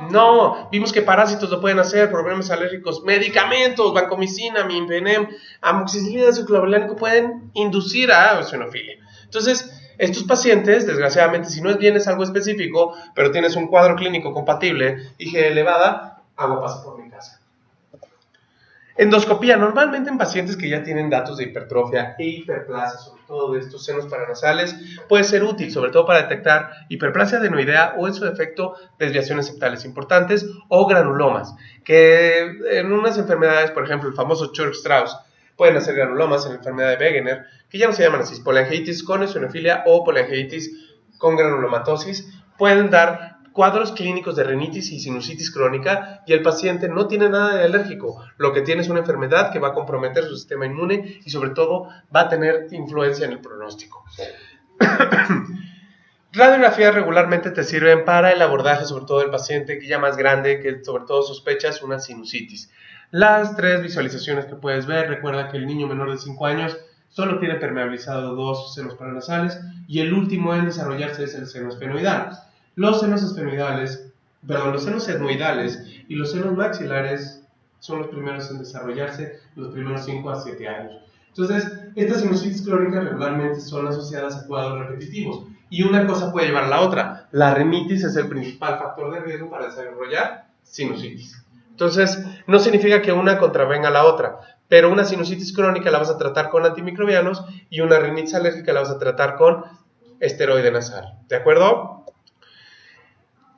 No. Vimos que parásitos lo pueden hacer, problemas alérgicos, medicamentos, vancomicina, mimpenem, amoxicilina, ácido clavulánico pueden inducir a eosinofilia. Entonces, estos pacientes, desgraciadamente, si no es bien es algo específico, pero tienes un cuadro clínico compatible, IgE elevada, agua pasa por mi casa. Endoscopía, normalmente en pacientes que ya tienen datos de hipertrofia e hiperplasia, sobre todo de estos senos paranasales, puede ser útil, sobre todo para detectar hiperplasia adenoidea o en su defecto desviaciones septales importantes o granulomas, que en unas enfermedades, por ejemplo el famoso Church-Strauss, pueden hacer granulomas en la enfermedad de Wegener, que ya no se llaman así, poliangiitis con eosinofilia o poliangiitis con granulomatosis, pueden dar cuadros clínicos de rinitis y sinusitis crónica y el paciente no tiene nada de alérgico, lo que tiene es una enfermedad que va a comprometer su sistema inmune y sobre todo va a tener influencia en el pronóstico. Radiografías regularmente te sirven para el abordaje sobre todo del paciente que ya más grande, que sobre todo sospechas una sinusitis. Las 3 visualizaciones que puedes ver, recuerda que el niño menor de 5 años solo tiene permeabilizado 2 senos paranasales y el último en desarrollarse es el seno esfenoidal. Los senos esfenoidales, los senos etmoidales y los senos maxilares son los primeros en desarrollarse los primeros 5 a 7 años. Entonces, estas sinusitis crónicas regularmente son asociadas a cuadros repetitivos y una cosa puede llevar a la otra. La rinitis es el principal factor de riesgo para desarrollar sinusitis. Entonces, no significa que una contravenga a la otra, pero una sinusitis crónica la vas a tratar con antimicrobianos y una rinitis alérgica la vas a tratar con esteroide nasal. ¿De acuerdo?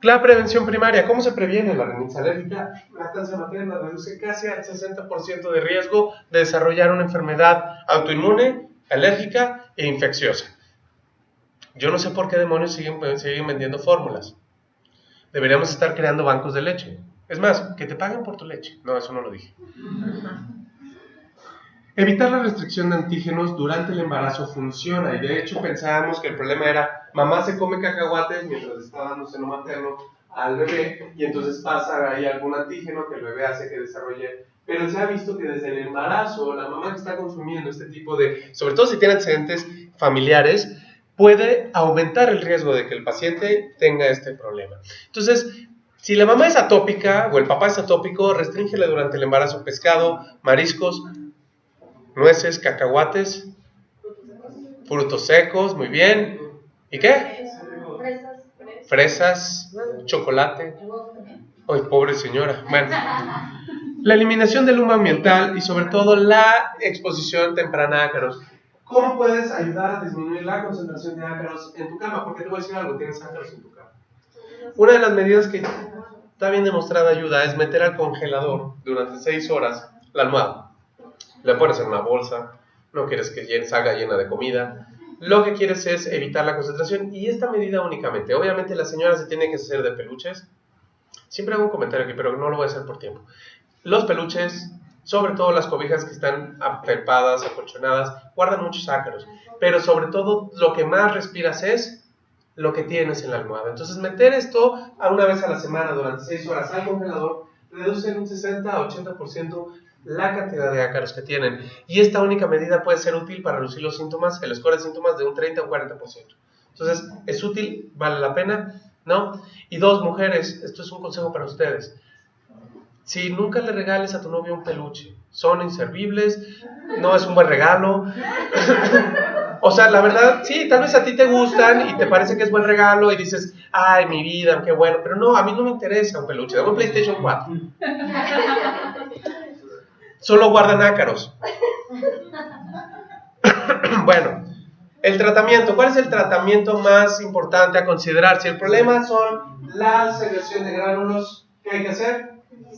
La prevención primaria, ¿cómo se previene la rinitis alérgica? Lactancia materna reduce casi al 60% de riesgo de desarrollar una enfermedad autoinmune, alérgica e infecciosa. Yo no sé por qué demonios siguen vendiendo fórmulas. Deberíamos estar creando bancos de leche. Es más, que te paguen por tu leche. No, eso no lo dije. Evitar la restricción de antígenos durante el embarazo funciona y de hecho pensábamos que el problema era mamá se come cacahuates mientras está dando seno materno al bebé y entonces pasa ahí algún antígeno que el bebé hace que desarrolle, pero se ha visto que desde el embarazo la mamá que está consumiendo este tipo de, sobre todo si tiene antecedentes familiares, puede aumentar el riesgo de que el paciente tenga este problema. Entonces, si la mamá es atópica o el papá es atópico, restríngele durante el embarazo pescado, mariscos, nueces, cacahuates, frutos secos, muy bien. ¿Y qué? Fresas, chocolate. Ay, pobre señora. Bueno, la eliminación del humo ambiental y sobre todo la exposición temprana a ácaros. ¿Cómo puedes ayudar a disminuir la concentración de ácaros en tu cama? Porque te voy a decir algo, tienes ácaros en tu cama. Una de las medidas que está bien demostrada ayuda es meter al congelador durante 6 horas la almohada. Le pones en una bolsa, no quieres que salga llena de comida, lo que quieres es evitar la concentración y esta medida únicamente. Obviamente la señora se tiene que hacer de peluches, siempre hago un comentario aquí, pero no lo voy a hacer por tiempo. Los peluches, sobre todo las cobijas que están afelpadas, acolchonadas, guardan muchos ácaros, pero sobre todo lo que más respiras es lo que tienes en la almohada. Entonces meter esto a una vez a la semana durante 6 horas al congelador reduce en un 60 a 80% la cantidad de ácaros que tienen. Y esta única medida puede ser útil para reducir los síntomas, el score de síntomas de un 30 o 40%. Entonces, ¿es útil? ¿Vale la pena? ¿No? Y 2, mujeres, esto es un consejo para ustedes. Si nunca le regales a tu novio un peluche, son inservibles, no es un buen regalo. O sea, la verdad, sí, tal vez a ti te gustan y te parece que es buen regalo y dices, ay, mi vida, qué bueno, pero no, a mí no me interesa un peluche, dame un PlayStation 4. Solo guardan ácaros. Bueno, el tratamiento. ¿Cuál es el tratamiento más importante a considerar? Si el problema son la secreción de gránulos, ¿qué hay que hacer?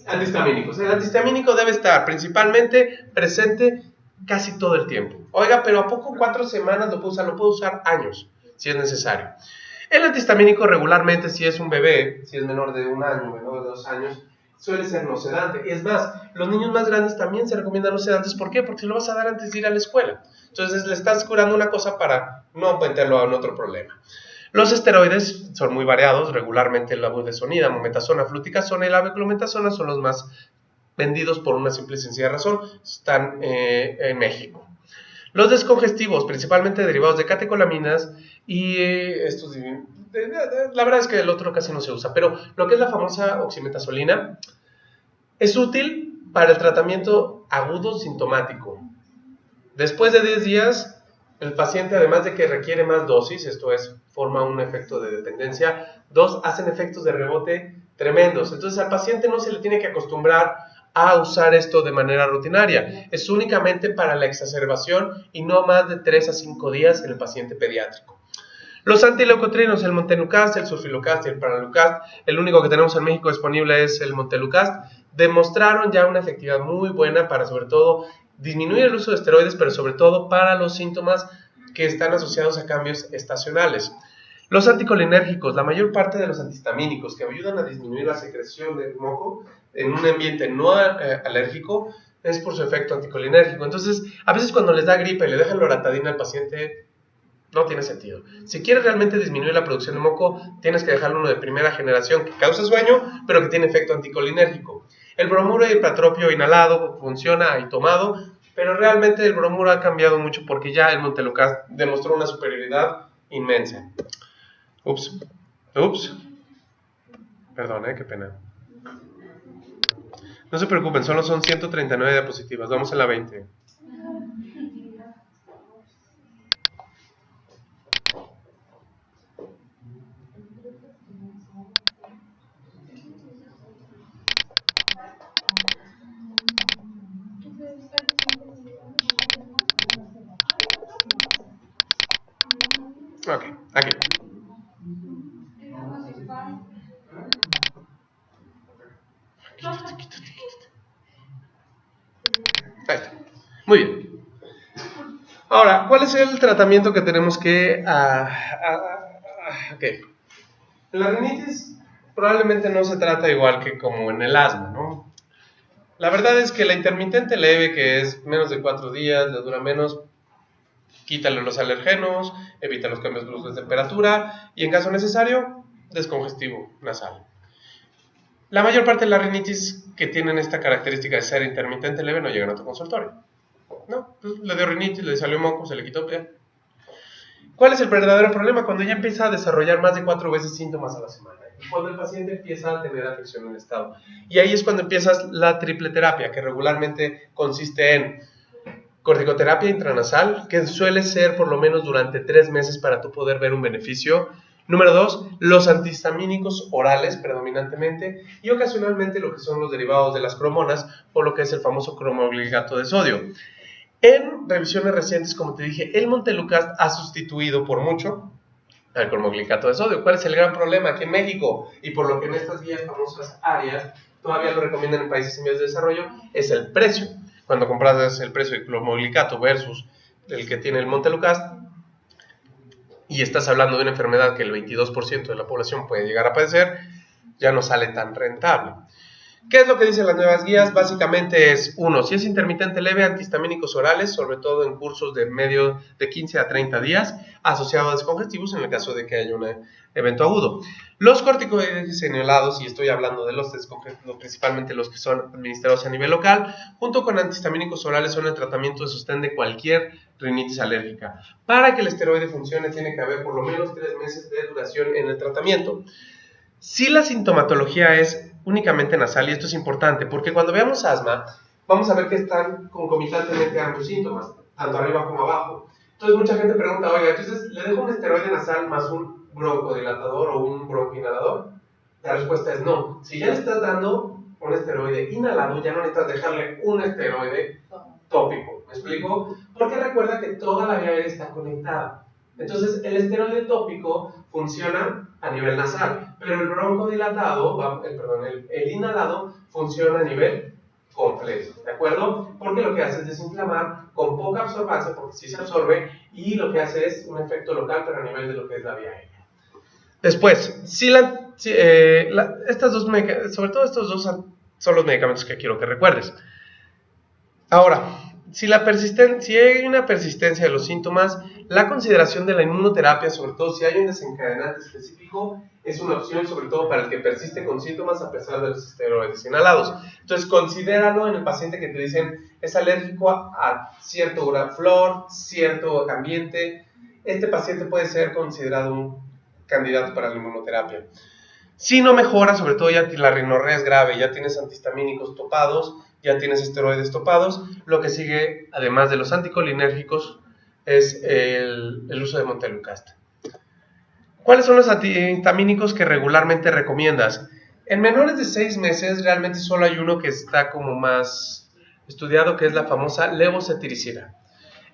Antihistamínicos. El antihistamínico debe estar principalmente presente casi todo el tiempo. Oiga, pero ¿a poco 4 semanas lo puedo usar años, si es necesario? El antihistamínico regularmente, si es un bebé, si es menor de 1 año, menor de 2 años, suele ser no sedante. Y es más, los niños más grandes también se recomiendan no sedantes. ¿Por qué? Porque lo vas a dar antes de ir a la escuela. Entonces le estás curando una cosa para no meterlo en otro problema. Los esteroides son muy variados, regularmente la budesonida, mometasona, fluticasona y la beclometasona son los más vendidos por una simple y sencilla razón, están en México. Los descongestivos, principalmente derivados de catecolaminas y estos, la verdad es que el otro casi no se usa, pero lo que es la famosa oximetazolina es útil para el tratamiento agudo sintomático. Después de 10 días, el paciente, además de que requiere más dosis, esto es, forma un efecto de dependencia, hacen efectos de rebote tremendos. Entonces al paciente no se le tiene que acostumbrar a usar esto de manera rutinaria. Es únicamente para la exacerbación y no más de 3 a 5 días en el paciente pediátrico. Los antileucotrienos, el Montelukast, el Sulfilocast y el Pralucast, el único que tenemos en México disponible es el Montelukast, demostraron ya una efectividad muy buena para sobre todo disminuir el uso de esteroides, pero sobre todo para los síntomas que están asociados a cambios estacionales. Los anticolinérgicos, la mayor parte de los antihistamínicos que ayudan a disminuir la secreción del moco en un ambiente no alérgico es por su efecto anticolinérgico. Entonces, a veces cuando les da gripe y le dejan loratadina al paciente, no tiene sentido. Si quieres realmente disminuir la producción de moco, tienes que dejarlo uno de primera generación que causa sueño, pero que tiene efecto anticolinérgico. El bromuro y el platropio inhalado funciona y tomado, pero realmente el bromuro ha cambiado mucho porque ya el Montelukast demostró una superioridad inmensa. Ups. Perdón, qué pena. No se preocupen, solo son 139 diapositivas. Vamos a la 20. Ok, aquí. Ahí está. Muy bien. Ahora, ¿cuál es el tratamiento que tenemos que... okay. La rinitis probablemente no se trata igual que como en el asma, ¿no? La verdad es que la intermitente leve, que es menos de 4 días, le dura menos, quítale los alergenos, evita los cambios bruscos de temperatura y en caso necesario, descongestivo nasal. La mayor parte de las rinitis que tienen esta característica de ser intermitente leve no llegan a tu consultorio. No, pues le dio rinitis, le salió moco, se le quitó. Ya. ¿Cuál es el verdadero problema? Cuando ya empieza a desarrollar más de 4 veces síntomas a la semana. Cuando el paciente empieza a tener afección en el estado. Y ahí es cuando empiezas la triple terapia, que regularmente consiste en corticoterapia intranasal, que suele ser por lo menos durante 3 meses para tú poder ver un beneficio. Número 2, los antihistamínicos orales predominantemente y ocasionalmente lo que son los derivados de las cromonas o lo que es el famoso cromoglicato de sodio. En revisiones recientes, como te dije, el Montelukast ha sustituido por mucho al cromoglicato de sodio. ¿Cuál es el gran problema aquí en México? Y por lo que en estas guías famosas áreas todavía lo recomiendan en países en vías de desarrollo, es el precio. Cuando compras el precio del cromoglicato versus el que tiene el Montelukast, y estás hablando de una enfermedad que el 22% de la población puede llegar a padecer, ya no sale tan rentable. ¿Qué es lo que dicen las nuevas guías? Básicamente es, 1, si es intermitente leve, antihistamínicos orales, sobre todo en cursos de medio de 15 a 30 días, asociados a descongestivos en el caso de que haya un evento agudo. Los corticoides inhalados, y estoy hablando de los descongestivos, principalmente los que son administrados a nivel local, junto con antihistamínicos orales son el tratamiento de sostén de cualquier rinitis alérgica. Para que el esteroide funcione tiene que haber por lo menos 3 meses de duración en el tratamiento. Si la sintomatología es únicamente nasal, y esto es importante, porque cuando veamos asma, vamos a ver que están concomitantemente ambos síntomas, tanto arriba como abajo. Entonces mucha gente pregunta, oiga, entonces, ¿le dejo un esteroide nasal más un broncodilatador o un broncoinhalador? La respuesta es no. Si ya le estás dando un esteroide inhalado, ya no necesitas dejarle un esteroide tópico. ¿Me explico? Porque recuerda que toda la vía aérea está conectada. Entonces, el esteroide tópico funciona a nivel nasal, pero el broncodilatado, el inhalado, funciona a nivel completo, ¿de acuerdo? Porque lo que hace es desinflamar con poca absorbancia, porque sí se absorbe, y lo que hace es un efecto local, pero a nivel de lo que es la vía aérea. Después, sobre todo estos dos son los medicamentos que quiero que recuerdes. Ahora, si hay una persistencia de los síntomas, la consideración de la inmunoterapia, sobre todo si hay un desencadenante específico, es una opción, sobre todo para el que persiste con síntomas a pesar de los esteroides inhalados. Entonces, considéralo en el paciente que te dicen es alérgico a cierto Uraflor, cierto ambiente. Este paciente puede ser considerado un candidato para la inmunoterapia. Si no mejora, sobre todo ya la rinorrea es grave, ya tienes antihistamínicos topados, ya tienes esteroides topados, lo que sigue, además de los anticolinérgicos, es el uso de montelukast. ¿Cuáles son los antihistamínicos que regularmente recomiendas? En menores de 6 meses realmente solo hay uno que está como más estudiado, que es la famosa levocetiricina.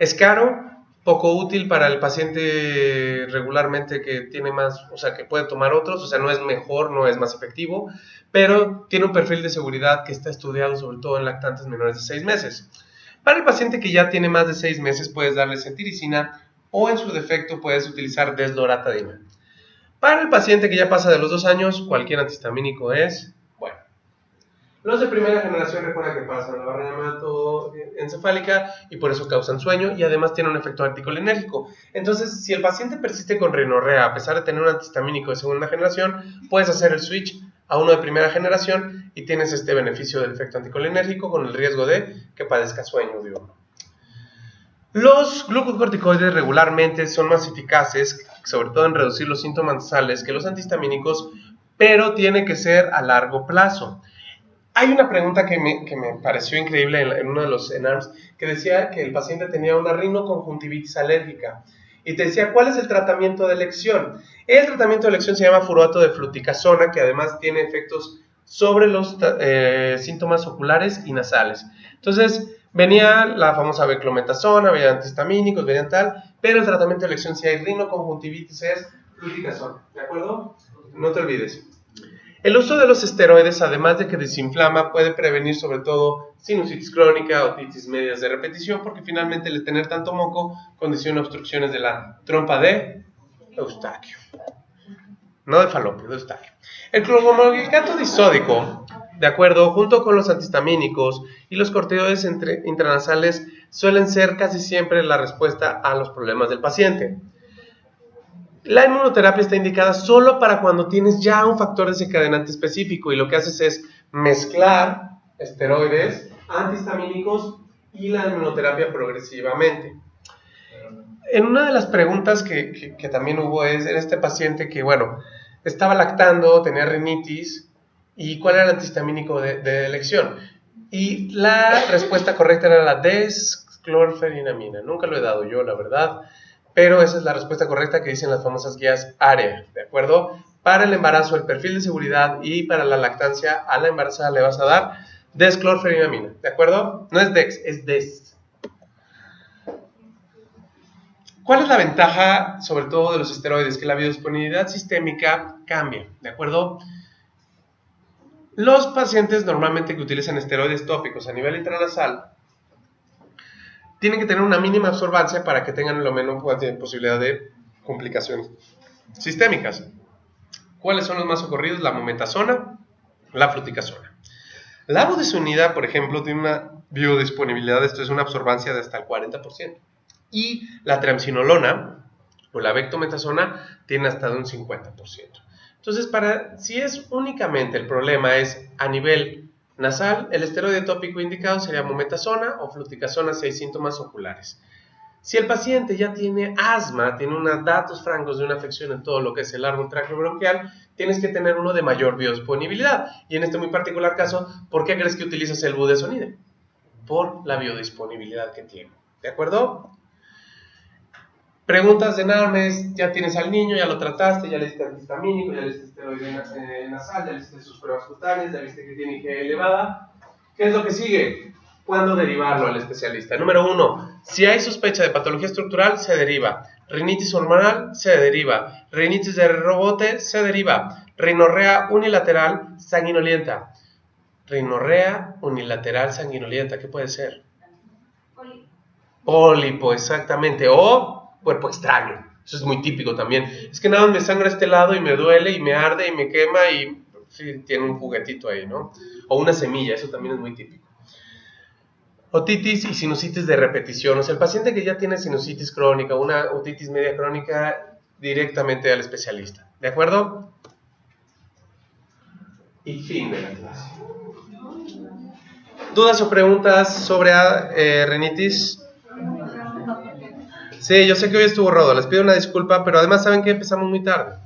Es caro, poco útil para el paciente regularmente que tiene más, o sea, que puede tomar otros, o sea, no es mejor, no es más efectivo, pero tiene un perfil de seguridad que está estudiado sobre todo en lactantes menores de 6 meses. Para el paciente que ya tiene más de 6 meses puedes darle cetiricina o en su defecto puedes utilizar desloratadina. Para el paciente que ya pasa de los 2 años, cualquier antihistamínico es bueno. Los de primera generación recuerda que pasan la barrera hematoencefálica y por eso causan sueño y además tienen un efecto anticolinérgico. Entonces, si el paciente persiste con rinorrea a pesar de tener un antihistamínico de segunda generación, puedes hacer el switch a uno de primera generación y tienes este beneficio del efecto anticolinérgico con el riesgo de que padezca sueño diurno. Los glucocorticoides regularmente son más eficaces, sobre todo en reducir los síntomas nasales, que los antihistamínicos, pero tiene que ser a largo plazo. Hay una pregunta que me pareció increíble en uno de los ENARMS, que decía que el paciente tenía una rinoconjuntivitis alérgica y te decía, ¿cuál es el tratamiento de elección? El tratamiento de elección se llama furoato de fluticasona, que además tiene efectos sobre los síntomas oculares y nasales. Entonces, venía la famosa beclometasona, había antihistamínicos, venían tal, pero el tratamiento de elección si hay rinoconjuntivitis es fluticasona, ¿de acuerdo? No te olvides. El uso de los esteroides, además de que desinflama, puede prevenir sobre todo sinusitis crónica, otitis medias de repetición, porque finalmente el tener tanto moco condiciona obstrucciones de la trompa de Eustaquio. No de Falopio, de Eustaquio. El cloromorglicato disódico, de acuerdo, junto con los antihistamínicos y los corticoides intranasales, suelen ser casi siempre la respuesta a los problemas del paciente. La inmunoterapia está indicada solo para cuando tienes ya un factor desencadenante específico y lo que haces es mezclar esteroides, antihistamínicos y la inmunoterapia progresivamente. En una de las preguntas que también hubo es en este paciente que, bueno, estaba lactando, tenía rinitis y cuál era el antihistamínico de elección. Y la respuesta correcta era la desclorferinamina. Nunca lo he dado yo, la verdad. Pero esa es la respuesta correcta que dicen las famosas guías AREA, ¿de acuerdo? Para el embarazo, el perfil de seguridad y para la lactancia, a la embarazada le vas a dar desclorferinamina, ¿de acuerdo? No es DEX, es DES. ¿Cuál es la ventaja, sobre todo de los esteroides? Que la biodisponibilidad sistémica cambia, ¿de acuerdo? Los pacientes normalmente que utilizan esteroides tópicos a nivel intranasal tienen que tener una mínima absorbancia para que tengan lo menos posibilidad de complicaciones sistémicas. ¿Cuáles son los más ocurridos? La mometasona, la fluticasona. La budesonida, por ejemplo, tiene una biodisponibilidad, esto es una absorbancia de hasta el 40%. Y la triamcinolona, o la bectometasona, tiene hasta de un 50%. Entonces, si es únicamente el problema es a nivel nasal, el esteroide tópico indicado sería mometasona o fluticasona si hay síntomas oculares. Si el paciente ya tiene asma, tiene unos datos francos de una afección en todo lo que es el árbol tráqueo bronquial, tienes que tener uno de mayor biodisponibilidad. Y en este muy particular caso, ¿por qué crees que utilizas el budesonide? Por la biodisponibilidad que tiene. ¿De acuerdo? Preguntas de NARMES, ya tienes al niño, ya lo trataste, ya le diste antihistamínico, ya le diste esteroide nasal, ya le diste sus pruebas cutáneas, ya viste que tiene IgE elevada. ¿Qué es lo que sigue? ¿Cuándo derivarlo al especialista? Número 1, si hay sospecha de patología estructural, se deriva. Rinitis hormonal, se deriva. Rinitis de rebote, se deriva. Rinorrea unilateral sanguinolienta. Rinorrea unilateral sanguinolienta, ¿qué puede ser? Pólipo, exactamente. O cuerpo extraño. Eso es muy típico también. Es que nada más me sangra este lado y me duele y me arde y me quema y sí, tiene un juguetito ahí, ¿no? O una semilla, eso también es muy típico. Otitis y sinusitis de repetición. O sea, el paciente que ya tiene sinusitis crónica, una otitis media crónica, directamente al especialista. ¿De acuerdo? Y fin de la clase. ¿Dudas o preguntas sobre rinitis? Sí, yo sé que hoy estuvo rodo, les pido una disculpa, pero además saben que empezamos muy tarde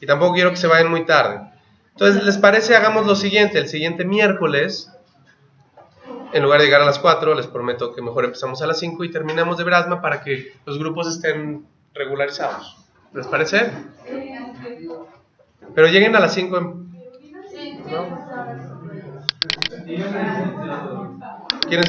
y tampoco quiero que se vayan muy tarde. Entonces, ¿les parece? Hagamos lo siguiente, el siguiente miércoles, en lugar de llegar a las 4, les prometo que mejor empezamos a las 5 y terminamos de Brasma para que los grupos estén regularizados. ¿Les parece? Pero lleguen a las 5, ¿no? ¿Quieren